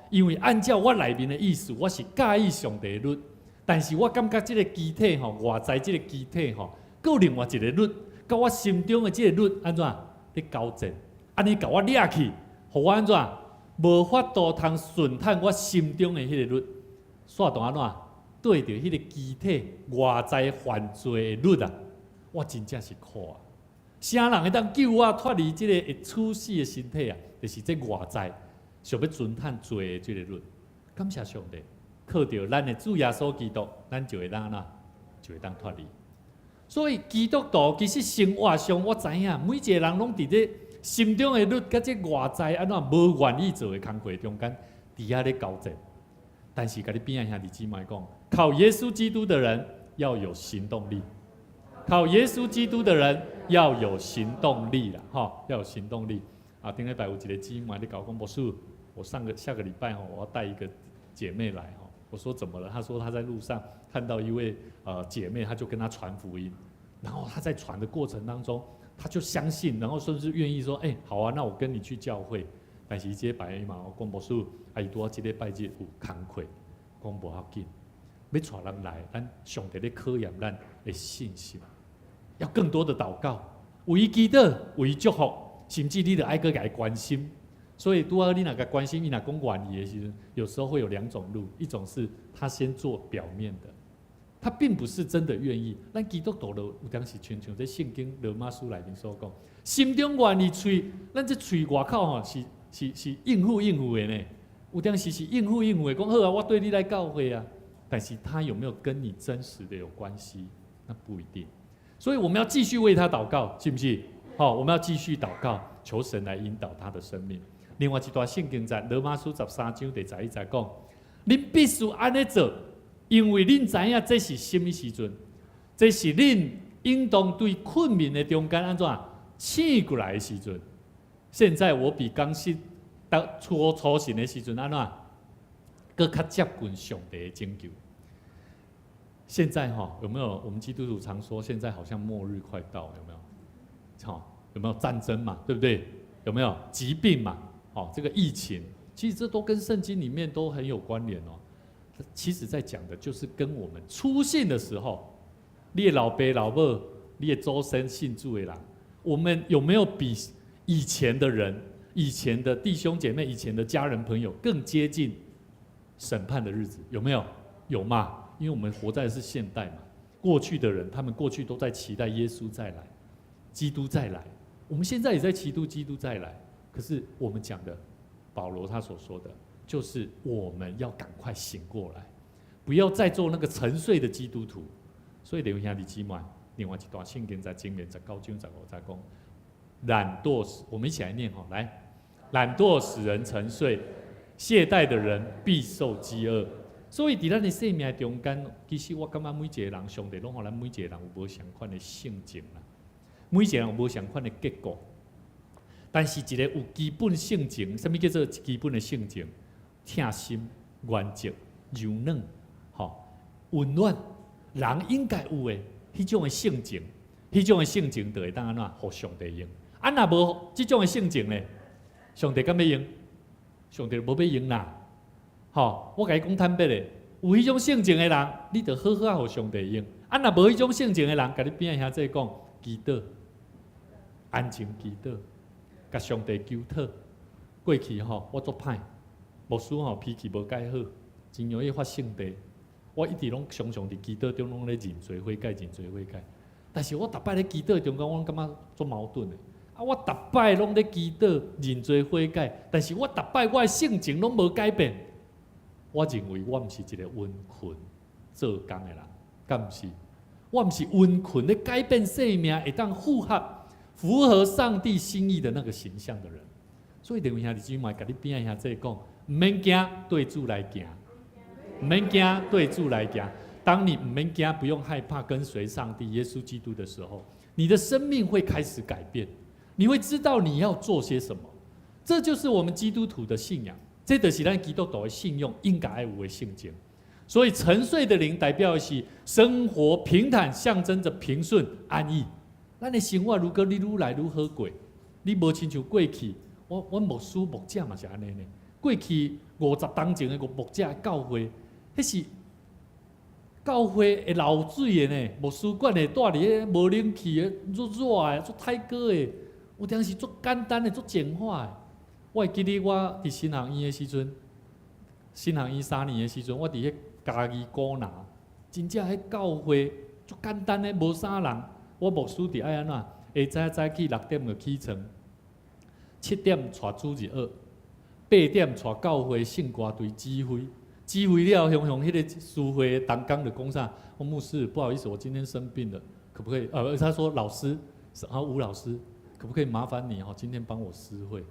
Speaker 4: 因为按照我内面的意思，我是介意上帝的律，但是我感觉这个机体外在这个机体还有另外一个律，甲我心中的这个律安怎咧交战，安尼甲我掠去，互我安怎无法度通顺探我心中的迄个律，煞当安怎对着迄个机体外在犯罪的律我真正是苦啊！啥人会当救我脱离这个会处死的身体就是这外在想要遵探罪的这个律。感谢上帝，靠着咱的主耶稣基督，咱就会当就会当脱离。所以基督徒其实生活上，我知影每一个人拢伫咧心中的律，甲这外在安怎无愿意做的工作中间，伫遐咧交战。但是，甲你边仔兄弟姊妹讲，靠耶稣基督的人要有行动力。靠耶稣基督的人要有行动力啦，要有行动力。顶礼拜有一个姊妹咧跟我讲，牧师，我下个礼拜我要带一个姐妹来我说怎么了？她说她在路上看到一位姐妹，她就跟她传福音，然后她在传的过程当中，她就相信，然后甚至愿意说，好啊，那我跟你去教会。但是这个白嘛，我讲牧师，伊拄啊这礼拜日有工课，讲无要紧，要带人来，咱上帝咧考验咱的信心。要更多的祷告，为伊祈祷，为伊祝福，甚至你得爱个来关心。所以，拄好你若个关心，你若讲愿意的时候，有时候会有2种路，一种是他先做表面的，他并不是真的愿意。咱基督徒有当时像在圣经罗马书内面所讲，心中愿意嘴，咱这嘴外口是应付的呢。有当时是应付的，讲好啊，我对你来教会啊。但是他有没有跟你真实的有关系，那不一定。所以我们要继续为他祷告，信不信？我们要继续祷告，求神来引导他的生命。另外一段圣经在罗马书13章第11节讲：恁必须安尼做，因为恁知影这是什么时阵，这是恁应当对困眠的中间安怎醒过来的时阵。现在我比刚信初信的时阵安怎，更较接近上帝的拯救。现在有没有？我们基督徒常说，现在好像末日快到，有没有？有没有战争嘛？对不对？有没有疾病嘛？这个疫情，其实这都跟圣经里面都很有关联哦。其实在讲的就是跟我们初信的时候，你的老爸老母，你的祖先信主的人，我们有没有比以前的人、以前的弟兄姐妹、以前的家人朋友更接近审判的日子？有没有？有嘛？因为我们活在的是现代嘛。过去的人，他们过去都在期待耶稣再来，基督再来。我们现在也在期待基督再来。可是我们讲的，保罗他所说的，就是我们要赶快醒过来，不要再做那个沉睡的基督徒。所以弟兄姊妹，另外一段圣经在箴言19章15节讲，懒惰使我们一起来念来，懒惰使人沉睡，懈怠的人必受饥饿。所以，在咱的生命中间，其实我感觉每一个人，上帝拢互咱每一个人有无相款的性情啦，每一个人有无相款的结果。但是，一个有基本性情，什么叫做基本的性情？疼心、原则、柔软、温暖，人应该有的迄种的性情，迄种的性情就会当安怎，互上帝用。若无这种的性情呢，上帝敢要用？上帝无要用啦。我甲你讲坦白的，有迄种性情的人，你就好好互上帝用。若无迄种性情的人，甲你边仔兄弟讲，祈祷，安静祈祷，甲上帝求讨。过去我做歹，牧师脾气无介好，真容易发性地。我一直拢常常伫祈祷中拢咧认罪悔改，认罪悔改。但是我逐摆咧祈祷中间，我感觉做矛盾的。我逐摆拢咧祈祷认罪悔改，但是我逐摆我的性情拢无改变。我认为我毋是一个温困做工的人，敢毋是？我毋是温困咧改变生命，会当符合上帝心意的那个形象的人。所以弟兄兄弟姊妹，甲你边仔兄弟讲，毋免惊，对主来行；毋免惊，对主来行。当你毋免惊，不用害怕跟随上帝耶稣基督的时候，你的生命会开始改变，你会知道你要做些什么。这就是我们基督徒的信仰。这就是咱基督徒的信用应该有的性情。所以沉睡的灵代表的是生活平坦，象征着平顺安逸。咱的生活如果你愈来愈好过，你无亲像过去，我牧师牧者嘛是安尼呢。过去50当前的牧者教会，迄是教会会漏水的呢，牧师馆会住伫咧无冷气的、热的、做太高的，有当时做简单的、做简化的。我会记得我伫新航医的时阵，新航医3年的时阵，我伫迄嘉义古拿，真正迄教会足简单的，无啥人。我牧师伫爱安怎？下早起6点就起床，7点带主日学，8点带教会圣歌队指挥。指挥了，向迄个书会当讲就讲啥？我牧师，不好意思，我今天生病了，可不可以？他说老师，吴老师，可不可以麻烦你今天帮我施会？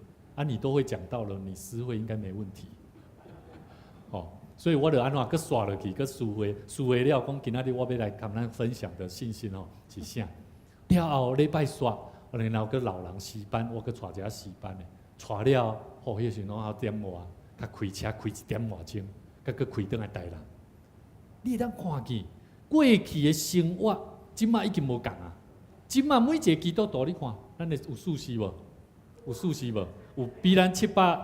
Speaker 4: 你都会讲到了，你施会应该没问题。所以我就安怎佮刷落去，佮书会了，讲今仔日我要来跟咱分享的信息是啥？了后礼拜刷，然后佮老人诗班，我佮带一个诗班的，带了，迄时阵我点外，佮开车开1点外钟。佮开倒来台南，你会当看见过去的生活，即马已经无共啊！即马每一个基督徒，你看，咱的有数字无？有数字无？有比咱700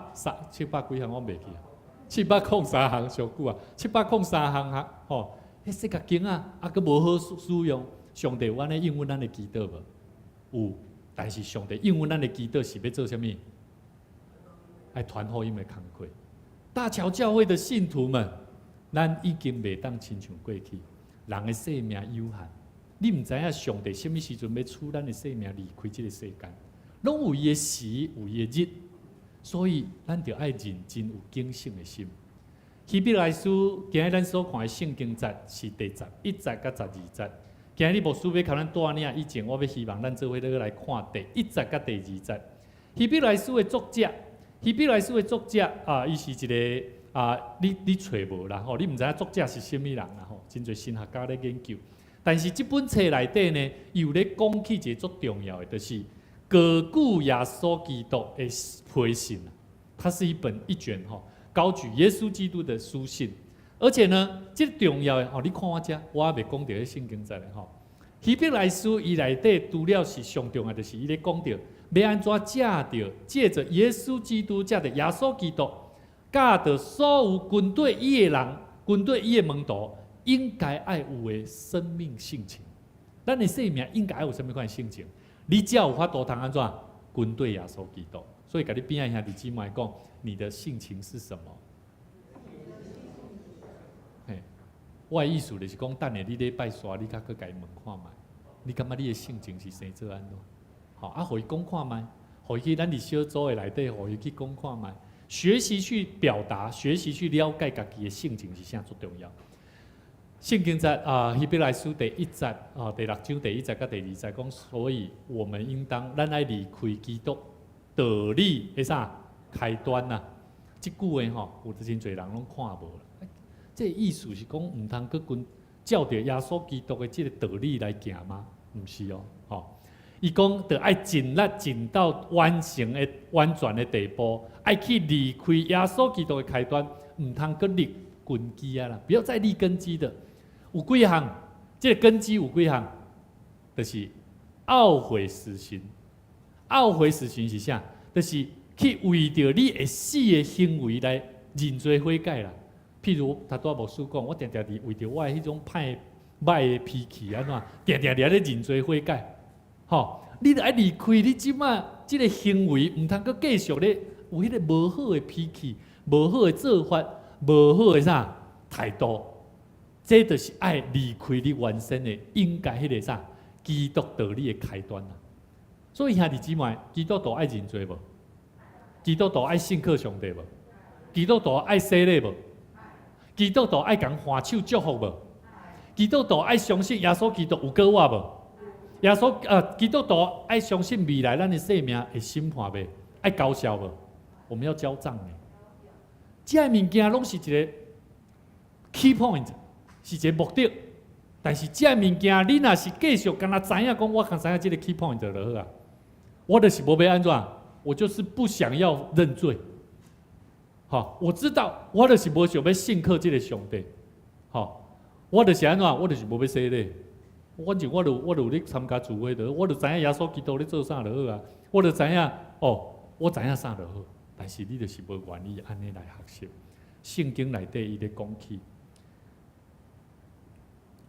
Speaker 4: 几项我袂记啊，703项上久啊，703项迄世界经啊，佮无好使用。上帝有安尼应允咱的祈祷无？有，但是上帝应允咱的祈祷是要做啥物？爱传福音的工课。大桥教会的信徒们，咱已经袂当亲像过去，人的生命有限，你毋知影上帝什么时阵要处咱的生命离开这个世间，拢有伊的时，有伊的日，所以咱着爱认真有警醒的心。希伯来书今日咱所看的圣经节是第11节甲12节。今日牧师要甲咱带领以前，我要希望咱做伙来看第1节甲第2节。希伯来书的作者，伊是一个你找无啦吼，你毋知影作者是甚物人啦吼，真侪神学家咧研究。但是即本册内底呢，又咧讲起一个足重要的，就是高举耶稣基督的批信，它是一卷吼。高举耶稣基督的书信，而且呢，这个重要的吼，你看我遮，我也未讲到迄圣经在咧吼。希伯来书伊内底除了是上重要，就是伊咧讲到要安怎借着耶稣基督，借着耶稣基督，教着所有军队伊的人，军队伊的门徒，应该爱有的生命性情。咱的生命应该爱有什么款性情？你才有法度通安怎军队耶稣基督。所以，甲你边仔兄弟姊妹讲，你的性情是什么？嘿，我的意思就是讲，等下你咧拜山，你较去甲伊问看卖，你感觉你的性情是生做安怎？好，互伊讲看卖，互伊去咱伫小组的内底，互伊去讲看卖，学习去表达，学习去了解家己的性情是啥最重要。圣经在希伯来书第1节第6章第1节甲第2节讲，所以我们应当咱爱离开基督。道理的啥开端呐？即句话吼，有真侪人拢看无啦。这意思是讲，毋通去照着耶稣基督的即个道理来行吗？毋是哦，吼。伊讲，着爱尽力尽到完成的完全的地步，爱去离开耶稣基督的开端，毋通去立根基啊啦！不要再立根基的。有几项，即个根基有几项，就是懊悔死刑。懊悔死刑是啥？就是去为着你会死的行为来认罪悔改啦。譬如他拄牧师讲，我定定伫为着我的迄种歹的脾气安怎，定定咧认罪悔改。吼，你着爱离开你即马即个行为，毋通阁继续咧有迄个无好的脾气、无好的做法、无好的啥态度。这就是爱离开你原先的应该迄个啥基督道理的开端啦。所以兄弟姊妹，基督徒爱认罪无？基督徒爱信靠上帝无？基督徒爱洗礼无？基督徒爱共换手祝福无？基督徒爱相信耶稣基督有过活无？基督徒爱相信未来咱的生命会审判未？爱交销无？我们要交账的。这物件拢是一个 key point， 是一个目的。但是这物件，你若是继续敢若知影讲，我敢知影这个 key point 就好啊。我就是无要安怎，我就是不想要认罪。好，我知道我就是无想要信靠这个上帝。好，我就是安怎，我就是无要洗礼。反正我就咧参加聚会的，我就知影耶稣基督咧做啥就好啊。我就知影我知影啥就好。但是你就是无愿意安尼来学习。圣经内底伊咧讲起，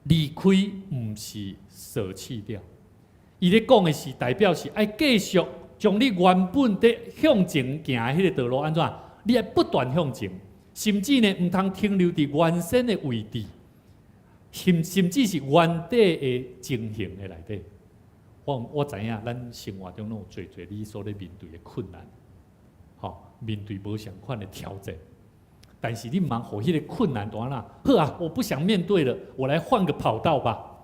Speaker 4: 离开毋是舍弃掉。伊咧讲的是代表是爱继续将你原本的向前行的迄个道路安怎？你爱不断向前，甚至呢毋通停留伫原先的位置，甚至是原地的情形的内底。我知影咱生活中拢有侪你所咧面对的困难，面对无相款的挑战。但是你毋通互迄个困难大啦，好啊，我不想面对了，我来换个跑道吧。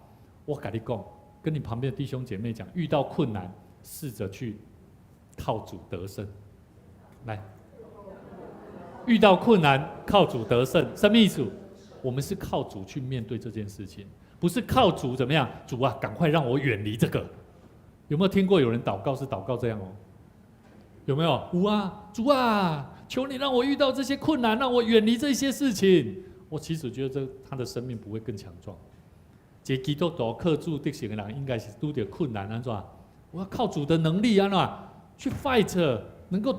Speaker 4: 我甲你讲。跟你旁边的弟兄姐妹讲，遇到困难，试着去靠主得胜。来，遇到困难靠主得胜，什么意思？我们是靠主去面对这件事情，不是靠主怎么样？主啊，赶快让我远离这个。有没有听过有人祷告是祷告这样哦？有没有？有啊，主啊，求你让我遇到这些困难，让我远离这些事情。我其实觉得他的生命不会更强壮。一个基督徒靠主得胜的人，应该是拄到困难安怎？我要靠主的能力安怎去 fight， 能够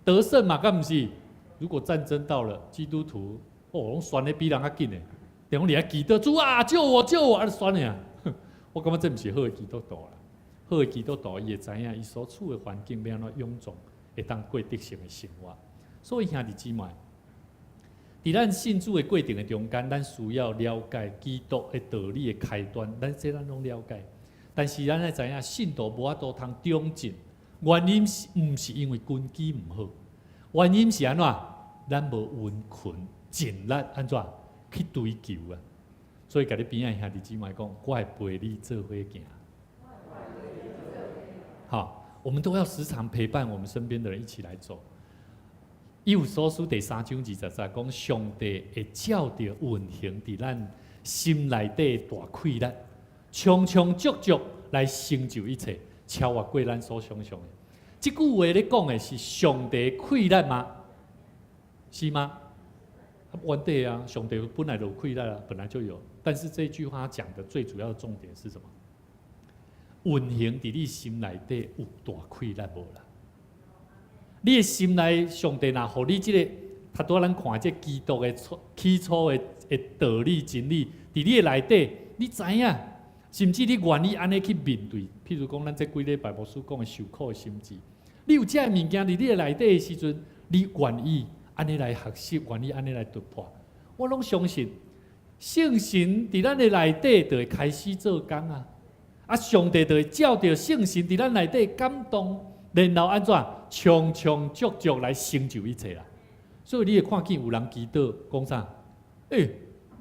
Speaker 4: 得胜嘛？敢不是？如果战争到了，基督徒拢酸的比人较紧的，等于你还记得主啊，救我，啊，酸的啊！我感觉这不是好的基督徒啦。好的基督徒伊会知影伊所处的环境要安怎勇壮，会当过得胜的生活。所以兄弟姊妹。伫咱信主的过程的中间，咱需要了解基督的道理的开端，咱拢了解。但是咱要知影，信徒无法度通中进，原因毋是因为根基毋好，原因是安怎？咱无温困，尽力安怎去追求啊。所以，甲你边仔兄弟姊妹讲，我会陪你做伙行。好，我们都要时常陪伴我们身边的人一起来走。以弗所书第3章20节讲，上帝会照着运行伫咱心内底大溃力，充充足足来成就一切，超越过咱所想象的。这句话咧讲的是上帝溃力吗？是吗？原地啊，上帝本来就有溃力啊，本来就有。但是这句话讲的最主要的重点是什么？运行伫你心内底有大溃力无啦？你的心内，上帝若互你这个，他拄咱看这基督的起初的道理真理，伫你的内底，你知影，甚至你愿意安尼去面对。譬如讲，咱这几礼拜牧师讲的受苦的心志，你有这个物件伫你的内底的时阵，你愿意安尼来学习，愿意安尼来突破。我拢相信，圣神伫咱的内底就会开始做工啊！啊，上帝就会照着圣神伫咱内底感动。然后安怎充充足足来成就一切啦。所以你会看见有人祈祷讲啥？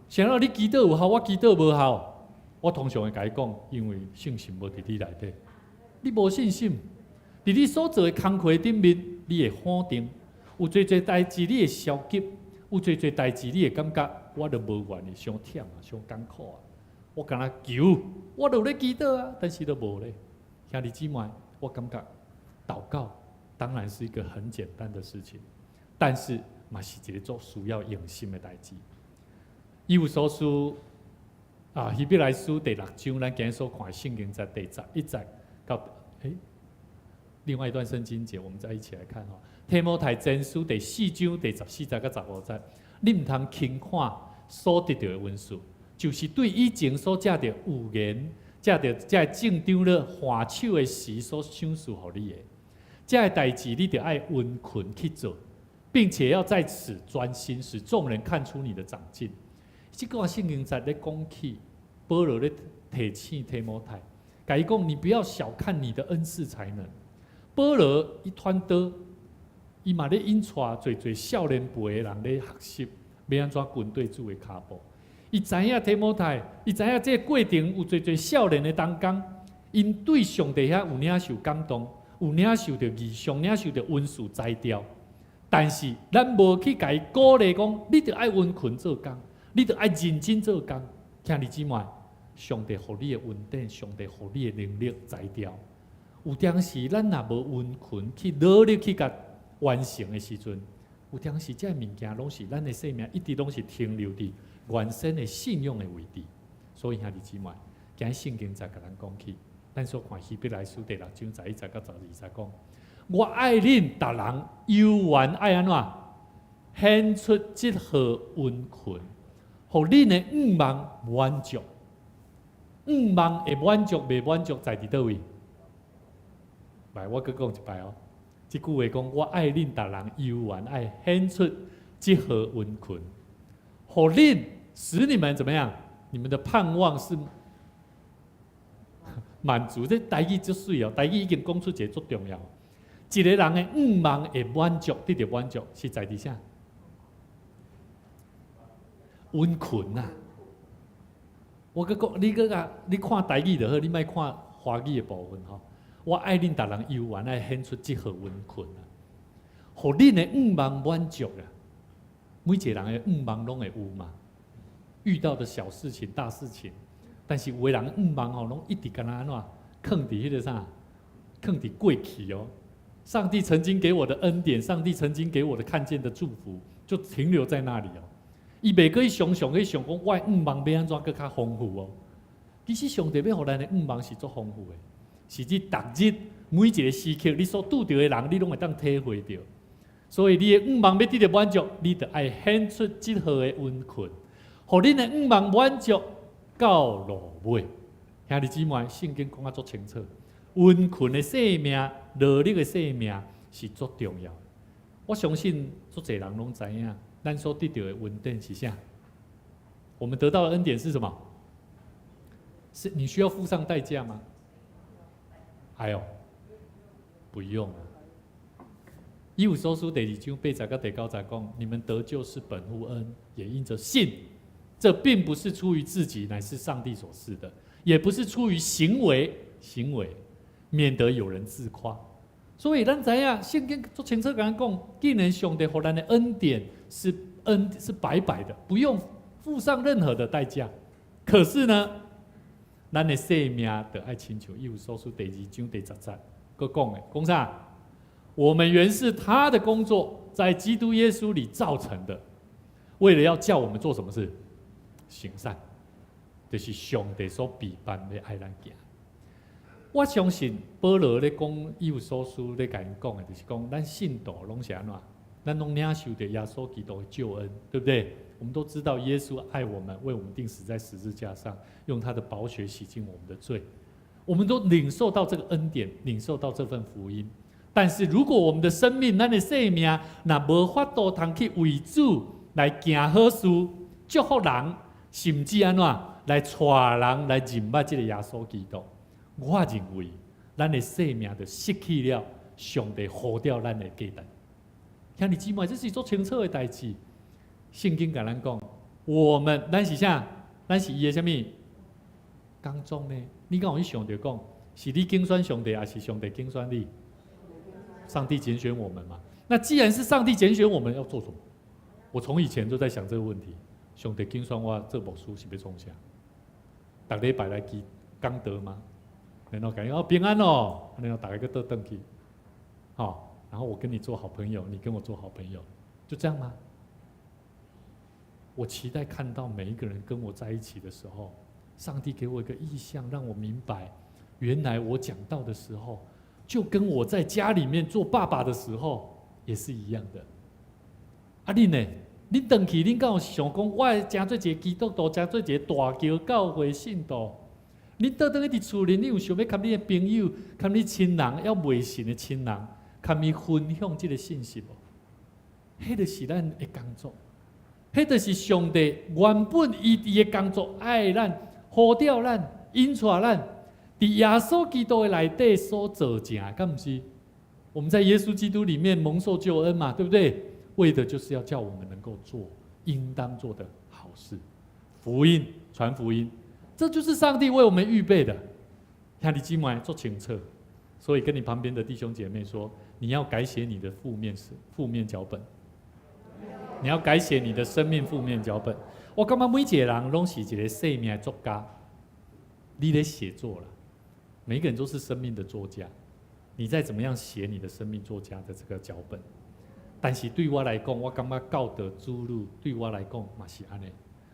Speaker 4: 想到你祈祷有效，我祈祷无效，我通常会甲伊讲，因为信心无伫你内底，你无信心，伫你所做的工课顶面，你会否定，有侪侪代志你会消极，有侪侪代志你会感觉我都无愿意，伤忝啊，伤艰苦啊。我敢若求，我都有咧祈祷啊，但是都无咧。兄弟姊妹，我感觉。祷告当然是一个很简单的事情，但是嘛是一个做需要用心的代志。以弗所书希伯来书第6章，咱今日所看圣经在第11节到另外一段圣经节，我们再一起来看提摩太前书第4章第14节到15节，你唔通轻看所得到的文书，就是对以前所借着有言，借着这正张了换手的时所赏赐予你的。这个代志你得爱温困去做，并且要在此专心，使众人看出你的长进。这个圣经在咧讲起，保罗咧提醒提摩太，甲伊讲你不要小看你的恩赐才能。保罗一团刀，伊嘛咧引带侪少年辈的人咧学习，要安怎军队主的脚步。伊知影提摩太，伊知影这个过程有侪少年的当中，因对上帝遐有领受感动。有领受着异象，领受着温书摘掉，但是咱无去甲伊鼓励讲，你着爱温困做工，你着爱认真做工。兄弟姊妹，上帝互你的恩典，上帝互你的能力摘掉。有当时咱若无温困去努力去甲完成的时阵，有当时这物件拢是咱的生命一直拢是停留伫原先的信仰的位置。所以兄弟姊妹，今日圣经才甲咱讲起。咱所看希伯来书第6章11节到12节讲，我爱恁逐人犹原爱安怎显出这号温困，互恁的愿望满足。愿望会满足未满足在伫倒位？来，我再讲一摆哦。这句话讲，我爱恁逐人犹原爱显出这号温困，互恁使你们怎么样？你们的盼望是。满足，这台语足水哦！台语已经讲出一个足重要。一个人的愿望会满足，得到满足是在伫啥？温困啊！我佮讲，你看台语就好，你莫看华语的部分吼。我爱恁逐人犹原爱显出这号温困啊，互恁的愿望满足啊！每一个人的愿望拢会有嘛，遇到的小事情、大事情。但是有的人愿望吼，拢一直干安怎，放伫迄个啥，放伫过去哦。上帝曾经给我的恩典，上帝曾经给我的看见的祝福，就停留在那里哦。伊袂可以想讲，我的愿望要安怎更较丰富哦。其实上帝要互咱的愿望是足丰富的，是你逐日每一个时刻，你所拄到的人，你拢会当体会到。所以你的愿望要得到满足，你就爱显出这号的温困，互恁的愿望满足。到落尾，兄弟姊妹，圣经讲啊足清楚，温困的生命、努力的生命是足重要的。我相信足侪人拢知影，咱所得到的恩典是啥？我们得到的恩典是什么？是你需要付上代价吗？不用啊。以弗所书第2章8节到第9节讲，你们得救是本乎恩，也因着信。这并不是出于自己，乃是上帝所赐的；也不是出于行为，免得有人自夸。所以咱知影，圣经做清楚跟咱讲，既然上帝给咱的恩典是白白的，不用付上任何的代价。可是呢，咱的生命得爱亲像以弗所书第2章第10节，佮讲啥？我们原是他的工作，在基督耶稣里造成的，为了要叫我们做什么事？行善，就是上帝所必办的爱咱行。我相信保罗咧讲以弗所书咧甲因讲的，就是讲咱信徒拢是安怎？咱拢领受着耶稣基督的救恩，对不对？我们都知道耶稣爱我们，为我们钉死在十字架上，用他的宝血洗净我们的罪。我们都领受到这个恩典，领受到这份福音。但是如果我们的生命、咱的生命，若无法度通去为主来行好事、祝福人，甚至安怎来带人来认捌这个耶稣基督，我认为咱的生命就失去了上帝呼召咱的价值。兄弟姊妹，这是做清楚的代志。圣经甲咱讲，咱是啥？咱是伊的什么工作呢？你敢有去想着讲，是你竞选上帝，还是上帝竞选你？上帝拣选我们嘛？那既然是上帝拣选我们，要做什么？我从以前就在想这个问题。上帝拣选我这部书是要创啥？逐礼拜来记讲道吗？然后讲平安哦，然后大家个倒转去，好，然后我跟你做好朋友，你跟我做好朋友，就这样吗？我期待看到每一个人跟我在一起的时候，上帝给我一个意象，让我明白，原来我讲道的时候，就跟我在家里面做爸爸的时候也是一样的。啊，你呢？你回去，你敢有想讲，我真做一个基督徒，真做一个大教教会信徒？你倒转去伫厝里，你有想要跟你的朋友、跟你亲人，要未信的亲人，跟伊分享这个信息无？迄就是咱的工作，迄就是上帝原本伊的工作，爱咱、呼召咱、引带咱，伫耶稣基督的内底所做成，敢不是？我们在耶稣基督里面蒙受救恩嘛，对不对？为的就是要叫我们能够做应当做的好事，福音传福音，这就是上帝为我们预备的。兄弟姊妹做清楚，所以跟你旁边的弟兄姐妹说，你要改写你的负面脚本，你要改写你的生命负面脚本。我感觉每一个人都是一个生命的作家，你在写作了，每一个人都是生命的作家，你再怎么样写你的生命作家的这个脚本。但是对我来讲，我感觉教导主路对我来讲嘛是安尼。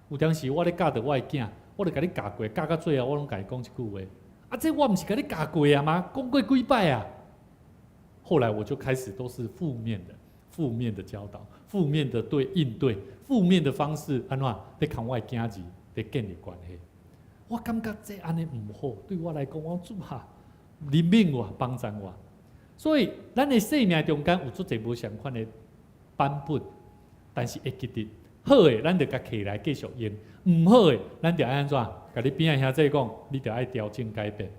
Speaker 4: 有当时我咧教导我的囝，我就甲你教过，教到最后我拢甲伊讲一句话：啊，这我毋是甲你教过啊吗？讲过几摆啊？后来我就开始都是负面的教导，负面的应对，负面的方式安怎在看我的囝儿在建立关系。我感觉这安尼唔好，对我来讲，我主下怜悯我，帮助我。所以，咱的生命中间有足侪无相款的版本，但是会记得好的，咱就甲起来继续用；唔好的，咱就安怎？甲你边仔兄弟讲，你就爱调整改变，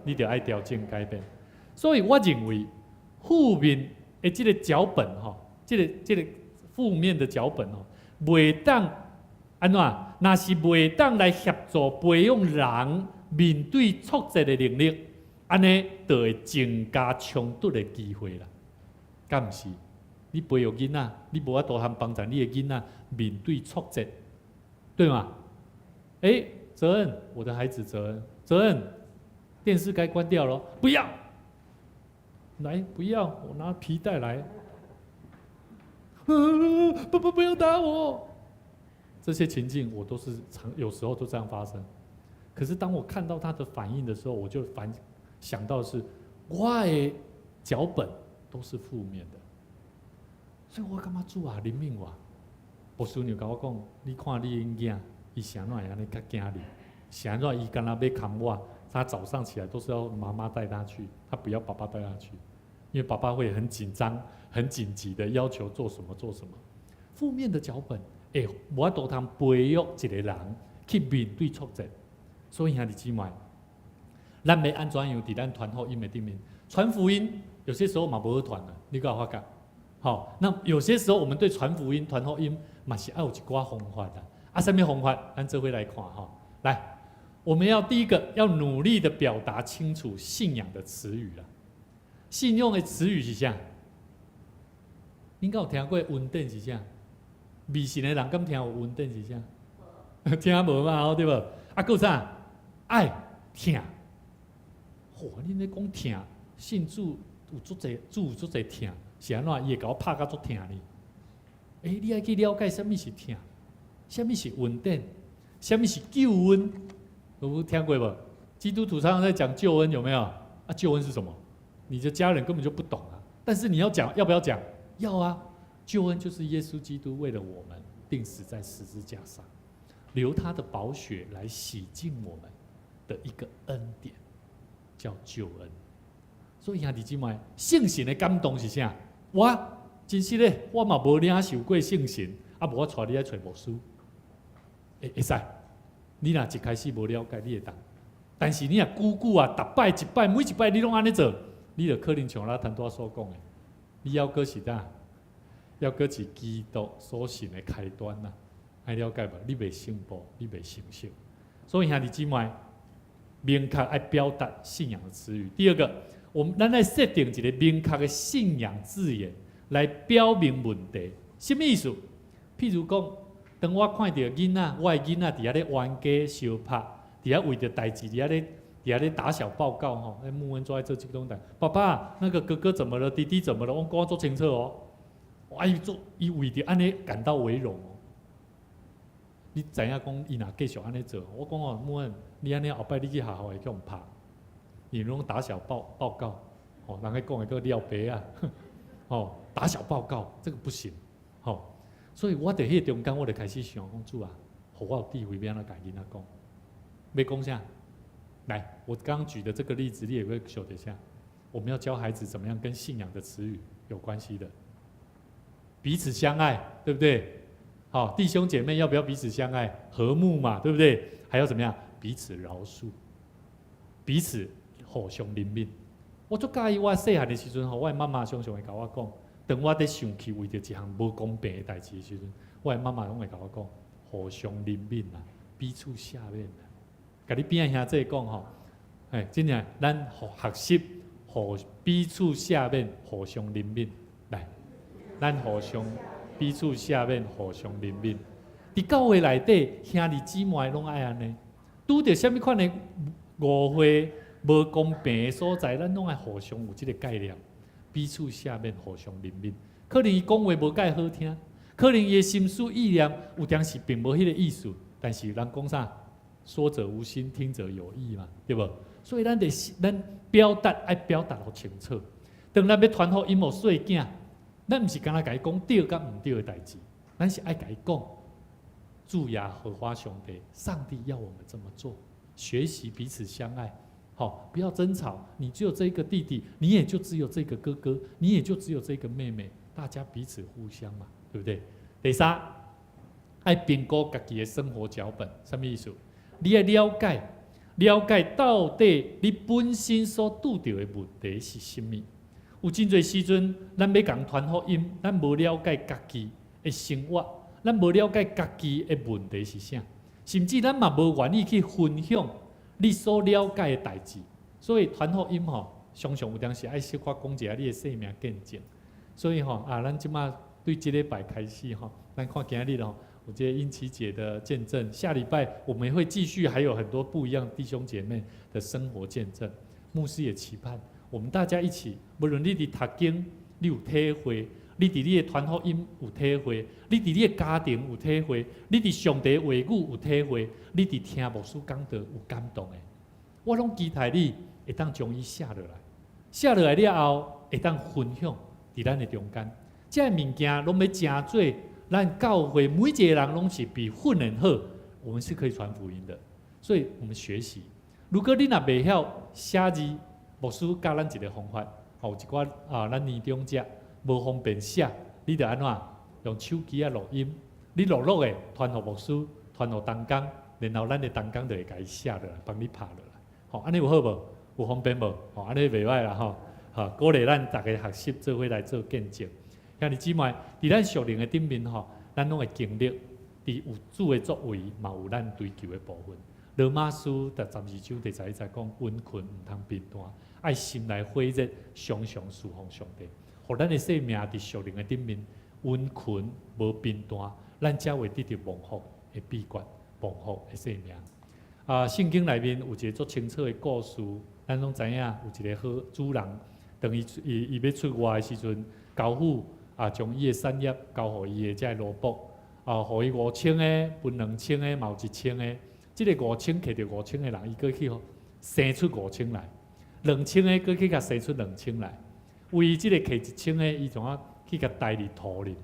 Speaker 4: 你就爱调整改变。所以我认为，负面的这个脚本吼，这个负面的脚本吼，袂当安怎？若是袂当来协助培养人面对挫折的能力。安尼就会增加冲突的机会啦，敢毋是？你培育囡仔，你无法度通帮助你的囡仔面对挫折，对吗？泽恩，我的孩子泽恩，电视该关掉了，不要，来，不要，我拿皮带来，不要打我。这些情境我都是有时候都这样发生，可是当我看到他的反应的时候，我就想到的是，我的脚本都是负面的，所以我感觉主啊怜悯我。牧师娘甲我讲，你看你的囝，伊是安怎安尼较惊你，是安怎伊干那要扛我，他早上起来都是要妈妈带他去，他不要爸爸带他去，因为爸爸会很紧张、很紧急的要求做什么。负面的脚本，无法度通培育一个人去面对挫折，所以兄弟姊妹。咱要安怎样伫咱传福音的顶面传福音，有些时候嘛无好传啊，你有发觉？好，那有些时候我们对传福音、传福音嘛是要有一寡方法的。啊，什么方法？按这回来看哈。来，我们要第一个要努力的表达清楚信仰的词语啦。信用的词语是啥？恁敢有听过稳定是啥？迷信的人敢听有稳定是啥？听无嘛，对无？啊，搁啥？爱听。嚯，恁咧讲听，信主有足侪，主有足侪听，是安怎？伊会甲我拍甲足听呢？你爱去了解什么是听，什么是稳定，什么是救恩？有听过无？基督徒常常在讲救恩，有没有？啊，救恩是什么？你的家人根本就不懂啊。但是你要讲，要不要讲？要啊。救恩就是耶稣基督为了我们钉死在十字架上，流他的宝血来洗净我们的一个恩典，叫救恩。所以兄弟姊妹，圣神的感动是啥？我真实咧，我嘛无领受过圣神，啊无我带你来找牧师，会使。你若一开始无了解，你会当。但是你若久久啊，逐摆一摆，每一摆你拢安尼做，你就可能像咱谈多所讲的，你要搁是啥？要搁是基督所信的开端呐，爱了解无？你袂信步，你袂成熟。所以兄弟姊妹，明确爱表达信仰的词语。第二个，咱来设定一个明确的信仰字眼，来表明问题。什么意思？譬如讲，当我看到囡仔，我的囡仔伫遐咧冤家相拍，伫遐为着代志，伫遐咧打小报告吼，那牧恩做在做这种代。爸爸，那个哥哥怎么了？弟弟怎么了？我讲做清楚哦。伊为着安尼感到为荣哦。你知影讲伊若继续安尼做，我讲哦，牧恩，你安尼后摆你去学校会叫人拍，伊拢打小报告，哦，人家讲的个廖白啊，哦，打小报告这个不行，哦，所以我伫迄中间，我就开始想讲主啊，互我有智慧要安怎甲囡仔讲，要讲啥？来，我刚刚举的这个例子，你也会晓得下，我们要教孩子怎么样跟信仰的词语有关系的。彼此相爱，对不对？好，弟兄姐妹要不要彼此相爱？和睦嘛，对不对？还要怎么样？彼此饶恕，彼此互相怜悯。我足介意我细汉的时阵，我的妈妈常常会甲我讲，当我在生气为着一项无公平的代志的时阵，我的妈妈拢会甲我讲，互相怜悯啦，彼此赦免啦。甲你边仔兄弟讲吼，真正咱学习互彼此赦免，互相怜悯来。咱互相彼此赦免，互相怜悯。伫教会内底，兄弟姊妹拢爱安尼。拄着什么款的误会、无公平的所在，咱拢爱互相有这个概念，彼此赦免，互相怜悯。可能伊讲话无介好听，可能伊的心思意念有当时并无迄个意思，但是人讲啥？说者无心，听者有意嘛，对无？所以咱表达爱表达好清楚。当咱要传福音互细囝。咱毋是干那甲伊讲对甲毋对的代志，咱是爱甲伊讲，主耶和华上帝，上帝要我们这么做，学习彼此相爱，好，不要争吵。你只有这一个弟弟，你也就只有这个哥哥，你也就只有这个妹妹，大家彼此互相嘛，对不对？第三，爱评估家己的生活脚本，什么意思？你要了解到底你本身所拄到的问题是什么？有真侪时阵，咱要讲传福音，咱无了解家己的生活，咱无了解家己的问题是啥，甚至咱嘛无愿意去分享你所了解的代志。所以传福音吼，常常有当时爱小可讲一下你的生命见证。所以吼咱即马对这礼拜开始吼，咱看今日吼，我觉得英琪姐的见证，下礼拜我们会继续，还有很多不一样弟兄姐妹的生活见证。牧师也期盼。我们大家一起，无论你伫读经，你有体会；你伫你的传福音有体会；你伫你的家庭有体会；你伫上帝话语有体会；你伫听牧师讲道有感动的。我拢期待你会当将伊写落来，写落来了后会当分享伫咱的中间。这物件拢要真做，咱教会每一个人拢是比训练好，我们是可以传福音的。所以我们学习。如果你若袂晓写字，牧师教咱一个方法，有一寡咱年长者无方便写，你着安怎用手机录音？你录的传互牧师，传互同工，然后咱的同工就会甲伊写落来，帮你拍落来。安尼有好无？有方便无？安尼袂歹啦吼。鼓励咱大家学习做伙来做见证。兄弟姊妹，伫咱属灵的顶面吼，咱拢会经历，伫有主的作为，嘛有咱追求的部分。罗马书第12章第11节讲，温困毋通变淡，爱心内火热，常常侍奉上帝。互咱的生命伫属灵的顶面，温困无变淡，咱才会得到蒙福的秘诀，蒙福的生命。圣经内面有一个足清楚的故事，咱拢知影有一个好主人，当伊要出外的时阵，交付将伊的产业交互伊的遮奴仆，互伊5000个，分2000个，嘛有1000个。即个5000摕着5000个人，伊搁去生出5000来，2000个搁去甲生出2000来。为伊即个摕1000个，伊怎啊去甲代入土里，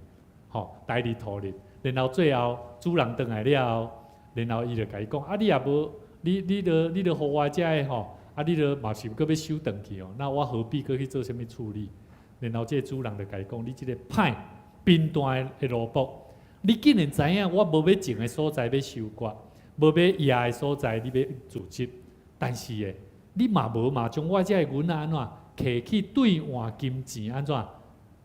Speaker 4: 代入土里，然后最后主人倒来了后，然后伊就甲伊讲：你也无，你著互我遮个吼，你著嘛是搁要收转去哦，那我何必搁去做啥物处理？然后这个主人就甲伊讲：你即个歹贫惰的奴仆，你竟然知影我无要种的所在要收割。无要野的所在，你要自执，但是你嘛无嘛将我遮个银安怎摕去兑换金钱安怎？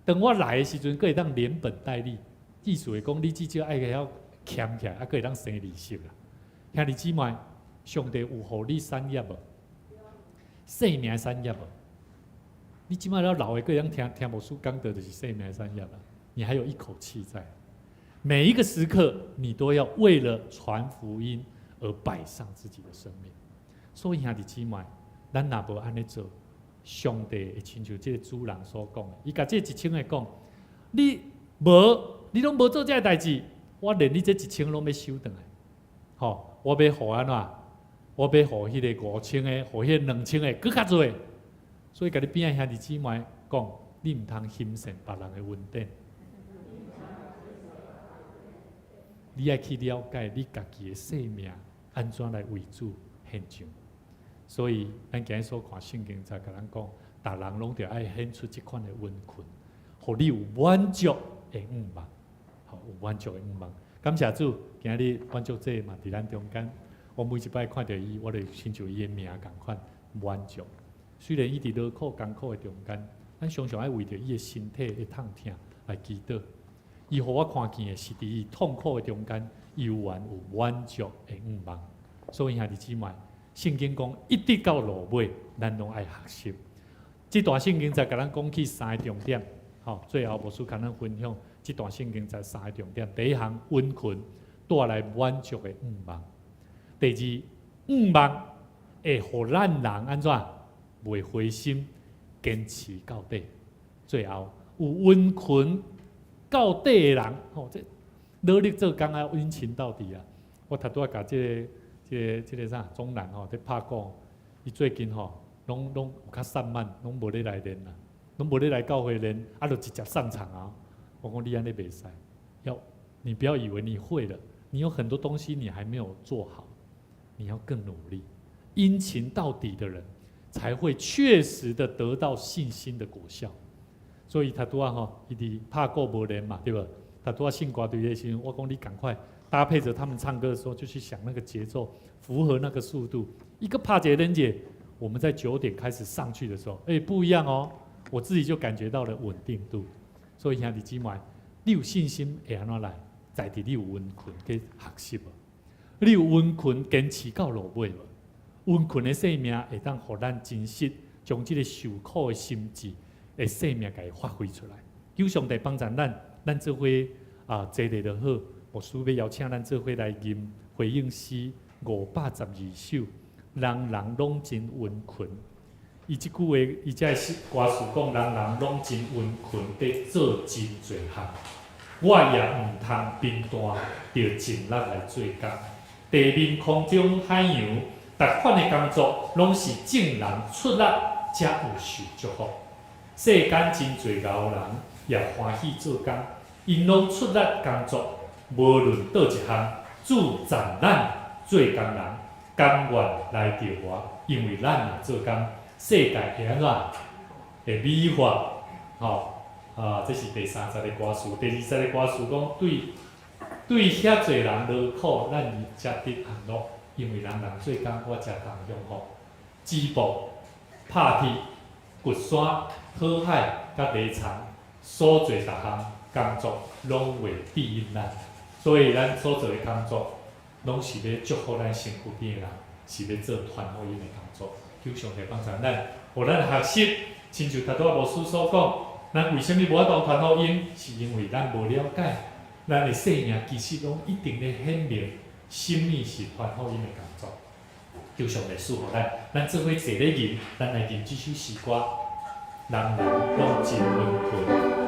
Speaker 4: 当我来的时阵，佫会当连本带利，意思是讲你至少爱会晓欠起来，佫会当生利息啦。兄弟姊妹，上帝有互你产业无？生命产业无？你即摆了老的，佫会当听牧师讲到就是生命产业啦。你还有一口气在。每一个时刻，你都要为了传福音而摆上自己的生命。所以兄弟姊妹，咱若无安尼做，上帝会亲像这个主人所讲的，伊甲这1000个讲，你拢无做这个代志，我连你这1000拢要收回来。我要互安怎？我要互迄个5000个，互迄个2000个，佫较侪。所以甲你边仔兄弟姊妹讲，你毋通欣赏别人的恩典。你爱去了解你家己的生命安怎来为主献上，所以咱今日所看圣经才甲咱讲，逐人拢着爱献出即款的温困，互你有满足的愿望，有满足的愿望。感谢主，今日满足这嘛伫咱中间，我每一摆看到伊，我就亲像伊的名共款满足。虽然伊伫劳苦艰苦的中间，咱常常爱为着伊的身体会痛疼来祈祷。伊互我看见的是伫伊痛苦的中间，犹原有满足的愿望。所以兄弟姊妹，圣经讲一直到落尾，咱拢爱学习。这段圣经才甲咱讲起3个重点。最后牧师甲咱分享这段圣经才3个重点。第一项，温困带来满足的愿望；第二，愿望会互咱人安怎袂灰心，坚持到底。最后，有温困到底的人，这努力做工啊，殷勤到底啊！我头拄仔甲这个啥中南在拍鼓，伊最近拢有较散漫，拢无咧来练啦，拢无咧来教会练，就直接上场啊！我讲你安尼袂使，你不要以为你会了，你有很多东西你还没有做好，你要更努力。殷勤到底的人，才会确实的得到信心的果效。所以他拄仔伊伫拍鼓无练嘛，对吧？他拄仔信歌队的时候，我讲你赶快搭配着他们唱歌的时候，就去想那个节奏，符合那个速度。一个拍节人节，我们在9点开始上去的时候，不一样哦，我自己就感觉到了稳定度。所以兄弟姊妹，你有信心会安怎来？在伫你有温困去学习无？你有温困坚持到落尾无？温困的生命会当互咱真实将这个受苦的心智的生命给发挥出来。求上帝帮助咱做伙坐立就好。牧师要邀请咱做伙来吟回应诗512首，人人拢真温困。伊即句话，伊才是歌词讲，人人拢真温困，得做真侪项。我也毋通贫惰，着尽力来做工。地面空中海洋，逐款的工作拢是正人出力才有受祝福。世间真侪牛人也欢喜做工，因拢出力工作，无论倒一项，主赞咱做工人，甘愿来着我，因为咱若做工，世界会安怎？会美化，这是第30个歌词。第20个歌词讲对遐侪人劳苦，咱才得安乐，因为人做工，我才当享福。织布、拍铁、掘山、讨海、甲犁田，所做逐项工作拢为第一咱，所以咱所做的工作，拢是要祝福咱身躯边的人，是要做传福音的工作。求上帝帮助咱，互咱学习，亲像头拄仔牧师所讲，咱为什么无法度传福音？是因为咱无了解，咱的生命其实拢一定咧显明，什么是传福音的工作。求上帝赐福咱做伙坐咧吟，咱来吟这首诗歌，人人拢真温存。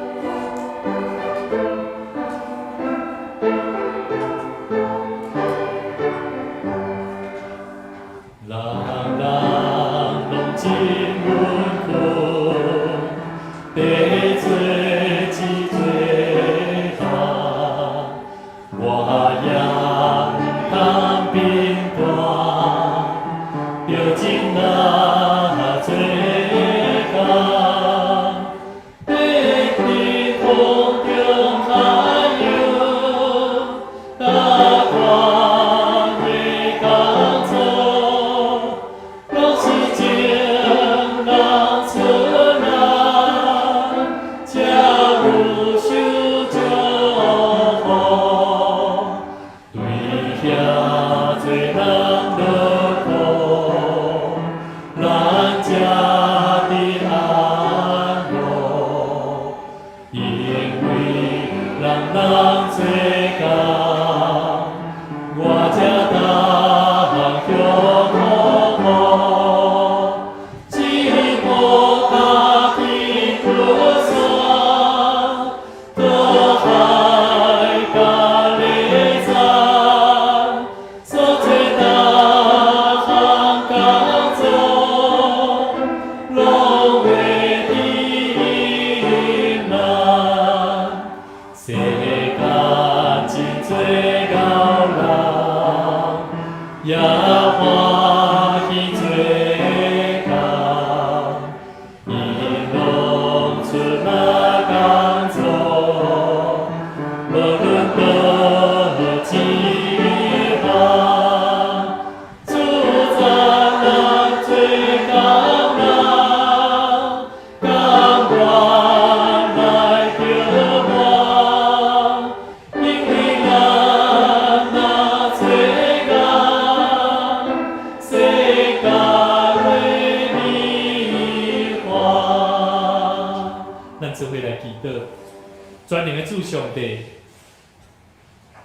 Speaker 4: 全能的主上帝，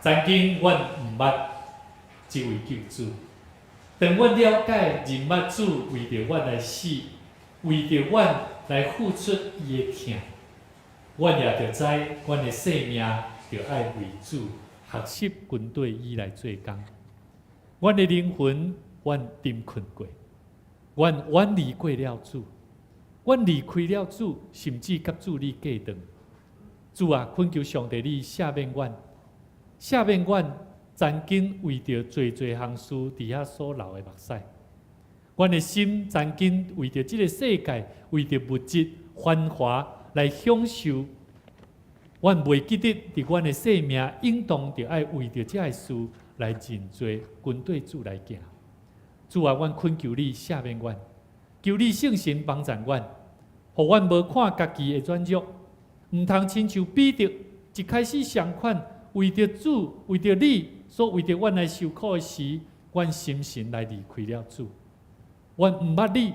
Speaker 4: 曾经阮毋捌这位救主，当阮了解人捌主为着阮来死，为着阮来付出伊的疼，阮也着知阮的生命着爱为主学习军队以来做工。阮的灵魂，阮沉困过，阮远离过了主，阮离开了主，甚至甲主你隔断。主啊，恳求上帝你赦免阮，赦免阮曾经为着做项事伫遐所流的目屎。阮的心曾经为着这个世界，为着物质繁华来享受。阮袂记得伫阮的生命，应当着爱为着这个事来认罪，跟对主来行。主啊，阮恳求你赦免阮，求你圣神帮助阮，互阮无看家己的软弱。毋通亲像彼得一开始相款，为着主，为着你所为着阮来受苦的时，阮心神来离开了主。阮毋捌你，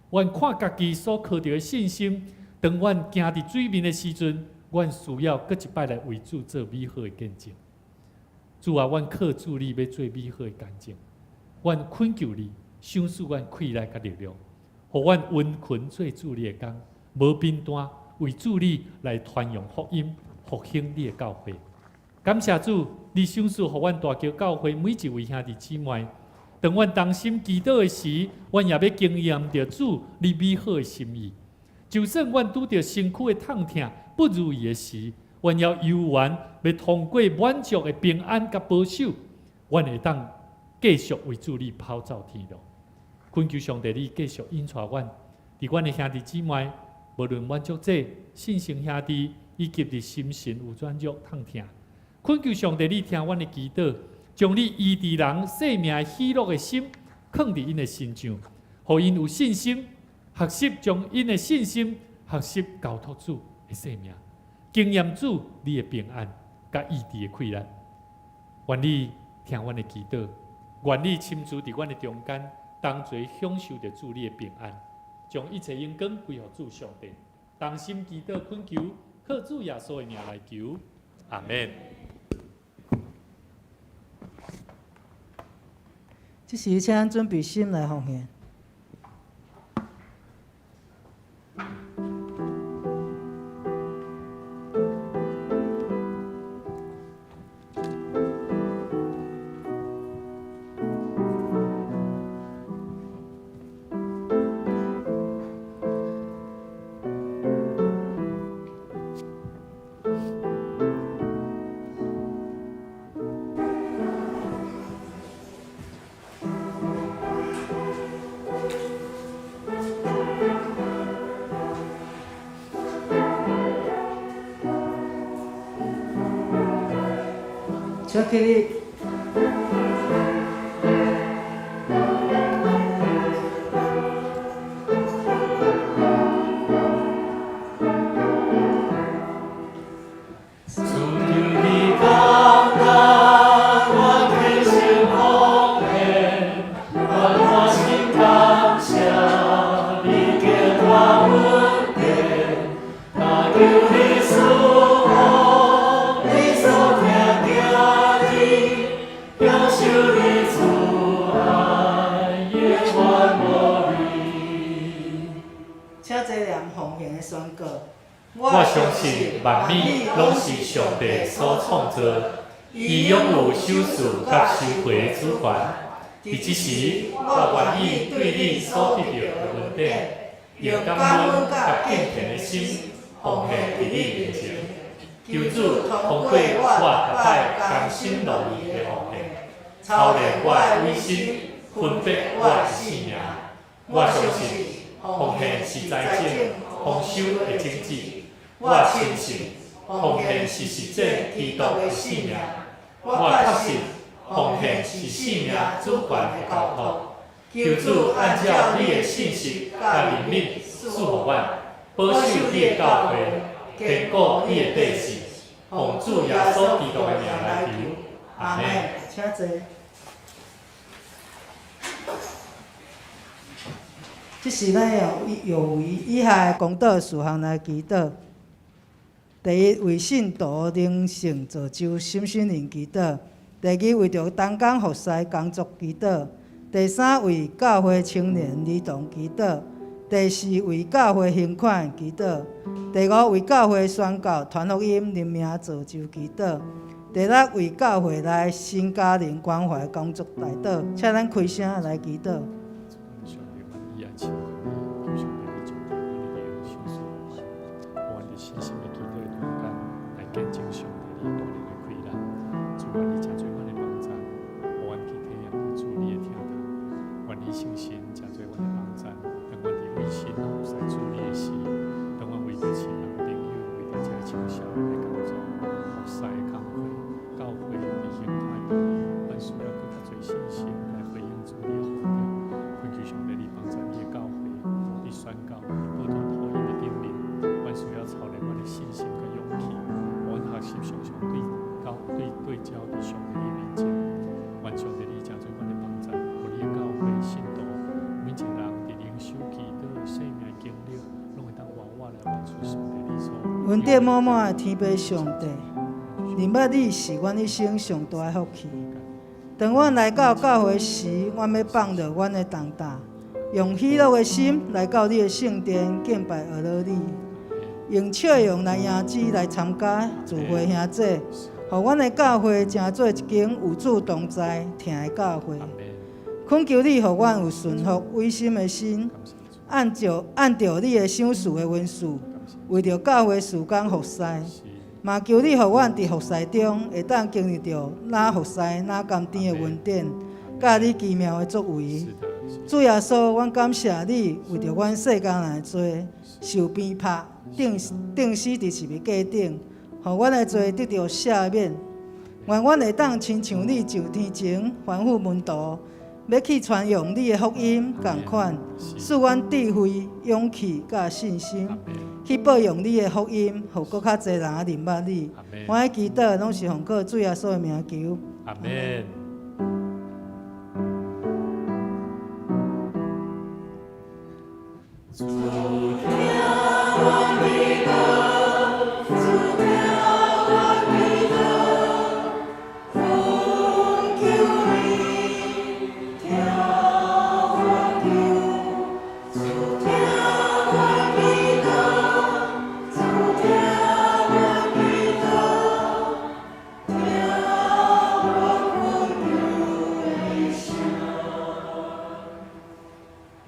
Speaker 4: 阮看家己所靠着的信心，当阮行伫水面的时阵，阮需要搁一摆来为主做美好的见证。主啊，阮靠主你要做美好的见证，阮恳求你，赏赐阮气力甲力量，互阮温群做主你的工，无变单。为主你来传扬福音，复兴你的教会。感谢主，你赏赐互阮大桥教会每一位兄弟姊妹。当阮同心祈祷的时，阮也要经验着主你美好的心意。就算阮拄着身躯的痛痛不如意的时，阮要犹原要通过满足的平安甲保守，阮会当继续为主你跑走天路。恳求上帝你继续引带阮，伫阮的兄弟姊妹。无论满足者、信心兄弟，以及伫心神有软弱痛痛，恳求上帝你听阮的祈祷，将你医治人生命喜乐的心放伫因的心上，互因有信心，学习将因的信心学习交托主的生命，经验主你的平安，甲异地的溃烂。愿你听阮的祈祷，愿你亲自伫阮的中间，同齐享受着主你的平安，将一切荣光归予主上帝。同心祈祷恳求，靠主耶稣的名来求，阿门。
Speaker 3: 这时，请咱准备心来奉献。请起立。
Speaker 4: 我相信万物拢是上帝所创造，伊拥有手术甲收回的主权。伫即时，我愿意对你所得到的恩典，用感恩甲敬虔的心奉献伫你面前。求主通过我逐摆甘心乐意的奉献，操练我的委身，分别我的性命。我相信奉献是财政丰收的经济。我深信奉献是实践基督的性命。我确信奉献是性命主权的交托。求主按照你的信息甲灵力赐予阮，保守你的教会，坚固你的底线。奉主耶稣基督的名来求，阿门。
Speaker 3: 请坐。这是咱有为以下的功德事项来祈祷。第一，为信徒灵性造就心心灵祈祷；第二，为着东港服侍工作祈祷；第三，为教会青年儿童祈祷；第四，为教会捐款祈祷；第五，为教会宣教传福音灵命造就祈祷；第六，为教会内新家庭关怀工作来祷。请咱开声来祈祷。恩典满满的天父上帝，认捌你是阮一生上大的福气。当阮来到教会时，阮要放下阮的重担，用喜乐的心来到你的圣殿敬拜阿罗你，用笑容来迎接来参加聚会兄姐，互阮的教会成做一间有主同在、听的教会。恳求你，互阮有顺服委身的心，按照你的赏赐的文字，为着教会事工服侍。嘛求你，互阮伫服侍中会当经历到哪服侍哪甘甜的恩典，甲你奇妙的作为。主耶稣，阮感谢你，为着阮世间人的罪受鞭拍，钉死伫十字架顶，互阮的罪得到赦免。愿阮会当亲像你上天前吩咐门徒，要去传扬你的福音共款，赐阮智慧、勇气甲信心。去报用你的福音，互搁较侪人啊认捌你。
Speaker 4: 阿门。
Speaker 3: 我的祈祷拢是奉靠主耶稣的名求。
Speaker 4: 阿门。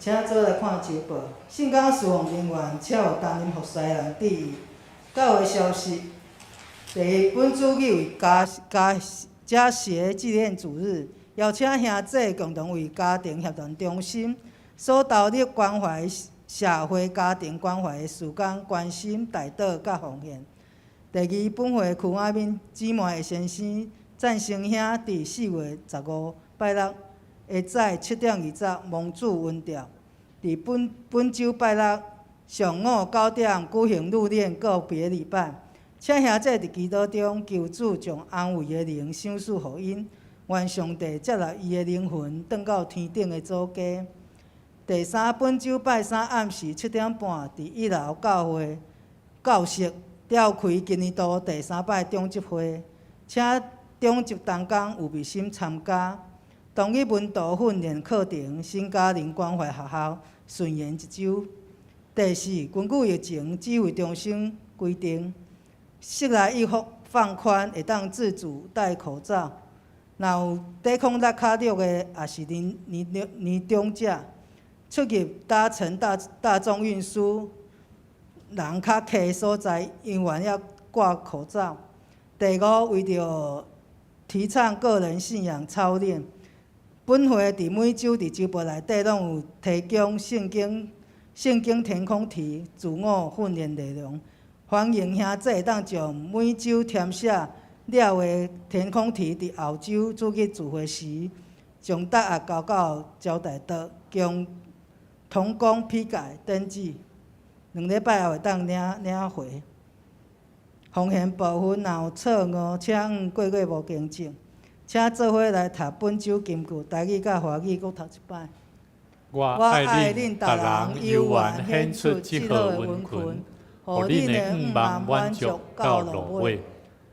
Speaker 3: 请做来看周报。信港侍奉人员且有担任服侍人之一。教会消息：第一，本主日为家协纪念主日，邀请兄弟共同为家庭协同中心所投入关怀社会家庭关怀的事工关心代祷甲奉献。第二，本会区仔面姊妹的先生赞成兄伫4月15拜六下早7点20蒙主温调，伫本周拜六上午9点举行入殓告别礼拜，请兄弟伫祈祷中求主将安慰的灵赏赐予因，愿上帝接纳伊的灵魂转到天顶的祖家。第三，本周拜三暗时7点半，伫1楼教会教室召开今年度第3摆中级会，请中级同工有备心参加。同一文道训练课程新家庭关怀学校顺延1周。第四，根据疫情指挥中心规定，室内衣服放宽，会当自主戴口罩。若有抵抗力较弱的，也是年长者，出入搭乘大众运输人较挤的所在，永远要挂口罩。第五，为着提倡个人信仰操练。本会伫每周伫周报内底拢有提供圣经填空题、自我训练内容，欢迎兄弟会当将每周填写了的填空题伫后周主日聚会时，将答案交到交代桌，将同工批改登记，2礼拜后会当领回。奉献部分若有错误，请过无更正。请做伙来读本周金句，台语甲华语各读一摆。
Speaker 4: 我爱恁逐人有缘献出这号温群，互恁的5万满足到落尾。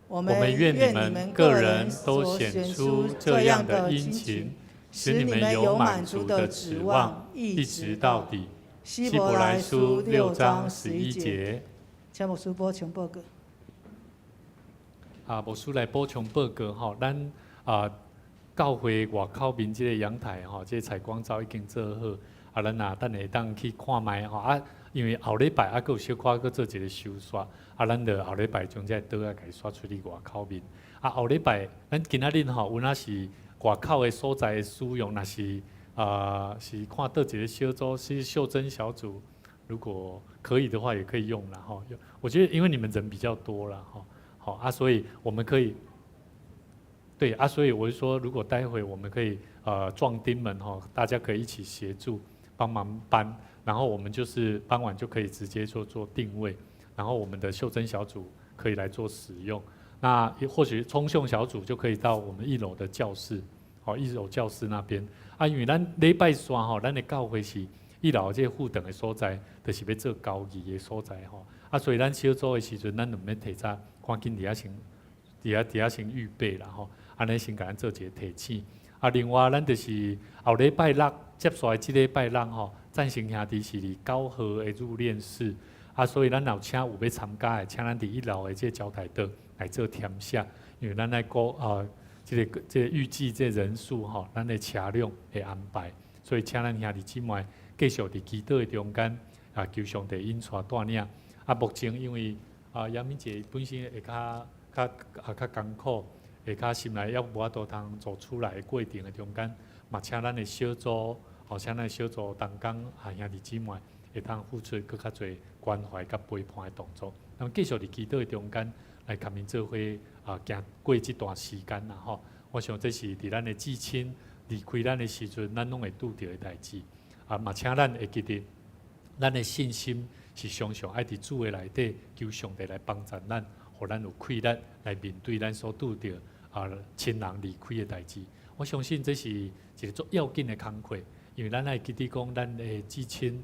Speaker 4: 我们愿你们个人都显出这样的殷勤，使你们有满足的指望，一直到底。希伯来书6章11节。
Speaker 3: 请牧师补充报告。
Speaker 4: 牧师来补充报告吼，咱教会外口面即个阳台吼，即个采光罩已经做好，咱等下当去看卖吼因为后礼拜佫有小可佫做一个修刷，咱着后礼拜将这刀甲伊刷出去外口面。后礼拜咱今仔日吼，有若是外口的所在的使用，若是是看倒一个小组是袖珍小组，如果可以的话，也可以用啦吼。我觉得因为你们人比较多啦吼。好所以我们可以，对所以我就说，如果待会我们可以壮丁们大家可以一起协助帮忙搬，然后我们就是搬完就可以直接做定位，然后我们的袖珍小组可以来做使用，那或许冲送小组就可以到我们1楼的教室，1楼教室那边因为咱礼拜三咱的教会是1楼这个互等的所在，就是要做交易的所在所以咱小组的时阵，咱就免提早。赶紧伫遐先预备啦安尼先甲咱做一个提醒。另外咱就是后礼拜六接下来即礼拜六赞成兄弟是伫9号的入殓室所以咱若请有要参加的，请咱伫1楼的这个招待桌来做填写，因为咱来这个预计这个人数咱的车辆的安排，所以请咱兄弟姊妹继续伫祈祷的中间求上帝引带带领。目前因为阳明节本身会较艰苦，会较心内还无法度通做出来的过程的中间，嘛请咱的小组，请咱的小组同工兄弟姊妹会通付出更较侪关怀甲陪伴的动作。那么继续伫祈祷的中间来甲面做伙行过这段时间啦我想这是伫咱的至亲离开咱的时阵，咱拢会拄到的代志嘛请咱会记得，咱的信心是常常爱伫主的内底求上帝来帮助咱，互咱有气力来面对咱所拄着亲人离开的代志。我相信这是一个足要紧的工课，因为咱爱记得讲，咱的至亲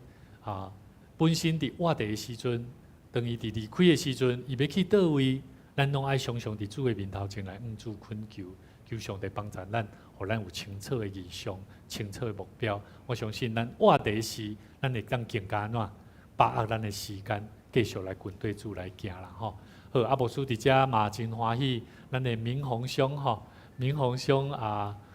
Speaker 4: 本身伫活地的时阵，当伊伫离开的时阵，伊要去倒位，咱拢爱常常伫主的面头前来主恳求，求上帝帮助咱，互咱有清楚的意向、清楚的目标。我相信咱活地时，咱会当更加把握咱的时间，继续来跟对主来行啦吼。好，啊，牧师伫遮嘛真欢喜，咱的明宏兄吼，明宏兄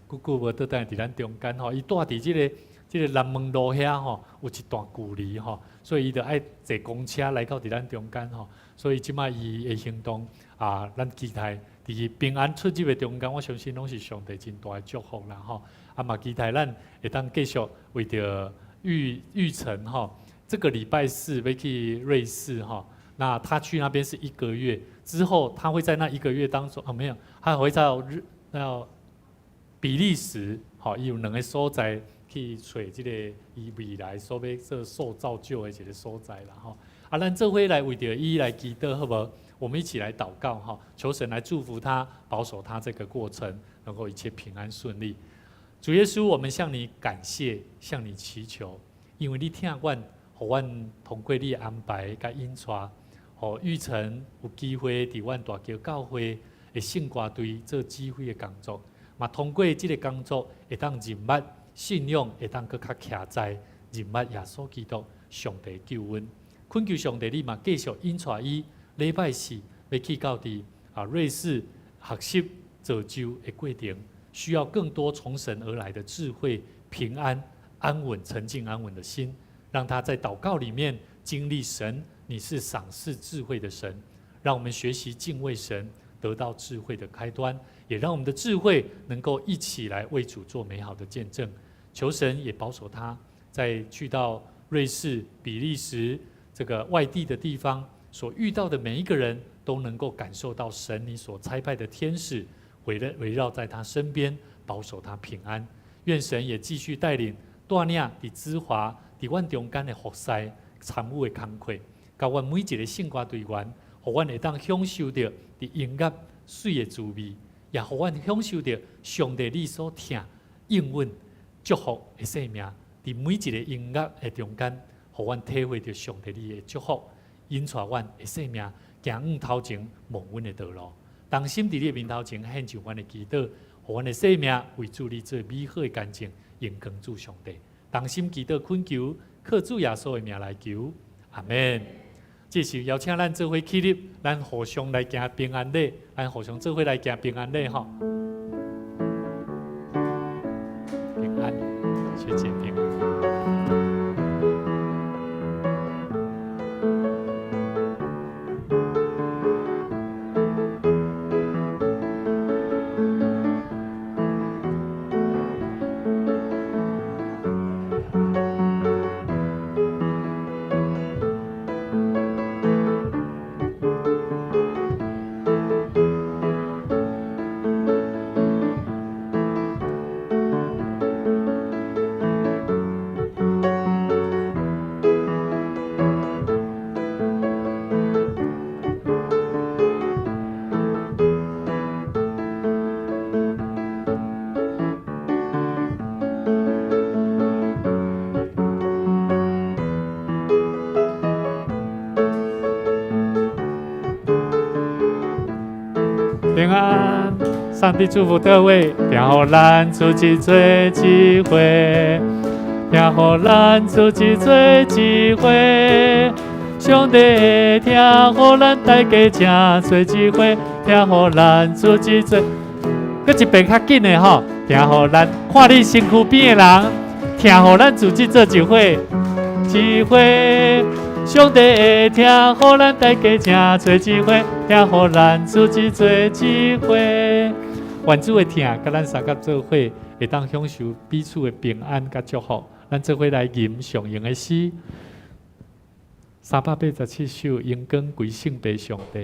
Speaker 4: 久无倒等伫咱中间吼，伊住伫即个南门路遐吼，有一段距离吼，所以伊就爱坐公车来到伫咱中间吼，所以即摆伊的行动咱期待伫平安出入的中间，我相信拢是上帝真大的祝福啦吼。嘛期待咱会当继续为着玉成吼，这个礼拜四要去瑞士吼，那他去那边是1个月，之后他会在那1个月当中没有，他会到比利时吼，伊有2个所在。去找即个伊未来所要做受造就的一个所在啦吼。咱做伙来为着伊来祈祷，好无？我们一起来祷告哈，求神来祝福他，保守他这个过程能够一切平安顺利。主耶稣，我们向你感谢，向你祈求，因为你听阮，互阮通过你的安排甲引带，互玉成有机会伫阮大桥教会的圣歌队做指挥的工作，嘛通过这个工作会当认捌。信仰会当更较徛在认捌耶稣基督上帝救恩，恳求上帝你嘛继续引带伊礼拜四要去到伫瑞士学习造就的过程，需要更多从神而来的智慧、平安、安稳、沉静安稳的心，让他在祷告里面经历神，你是赏赐智慧的神，让我们学习敬畏神，得到智慧的开端，也让我们的智慧能够一起来为主做美好的见证。求神也保守他，在去到瑞士、比利时这个外地的地方，所遇到的每一个人都能够感受到神你所差派的天使围绕在他身边，保守他平安。愿神也继续带领带领伫子华伫阮中间的服侍参与的工课，甲阮每一个圣歌队员，互阮会当享受到伫音乐水的滋味，也互阮享受到上帝你所听应允。祝福的生命，伫每一个音乐的中间，互阮体会到上帝你的祝福，引带阮的生命行头前蒙恩的道路。当心伫你的面头前献上阮的祈祷，互阮的生命为主你做美好的干净，荣光主上帝。当心祈祷恳求，靠主耶稣的名来求，阿门。这时邀请咱做伙起立，咱互相来行平安礼，咱互相做伙来行平安礼吼。学姐平安。平安，上帝祝福各位，然后咱出去做机会，然后咱出去做机会，上帝会听，互咱大家正做机会，然后咱出去做，搁一遍较紧的吼，然后咱看你身躯边的人，听互咱自己做机会，机会。上帝会听，互咱大家正做机会，也互咱自己做机会。愿主会听，甲咱三甲做伙，会当享受彼此的平安甲祝福。咱做伙来吟上用的诗，387首《荣光归圣父上帝》。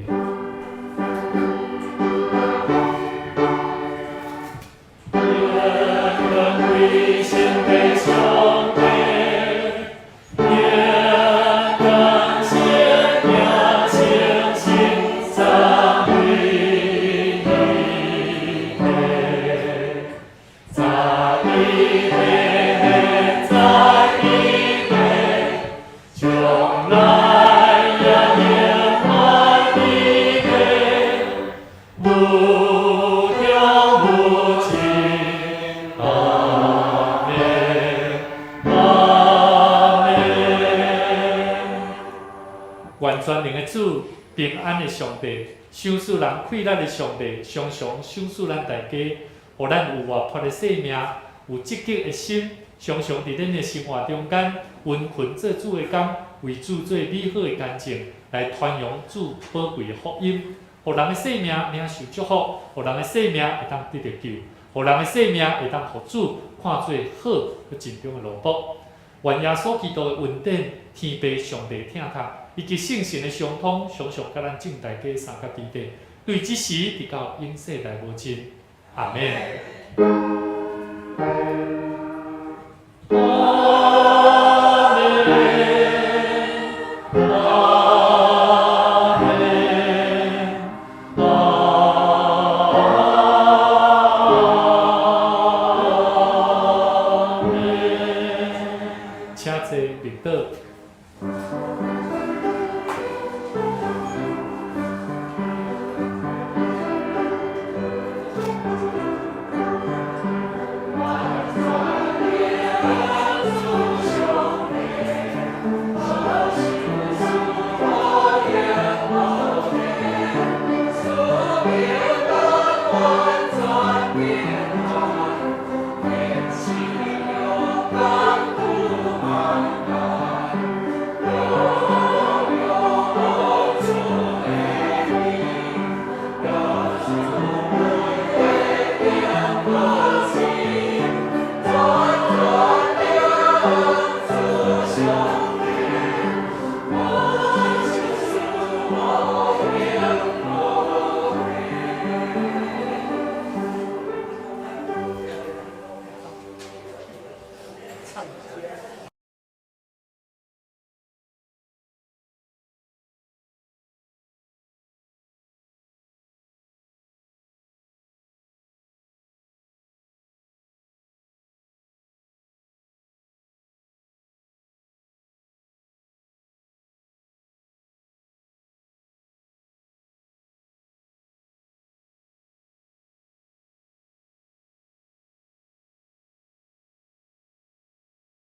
Speaker 4: 完全能个主平安的上帝，赏赐人快乐的上帝，常常赏赐咱大家，互咱有活泼的生命，有积极的心，常常伫咱的生活中间，温群做主的工，为主做美好的干净，来传扬主宝贵的福音，互人的生命领受祝福，互人的生命会当得到救，互人的生命会当互主看做好和尽忠的罗卜。愿耶稣基督的恩典、天父上帝听他，以及圣神的相通，常常甲咱众大家三甲地地，对即时直到永世来无尽。阿免。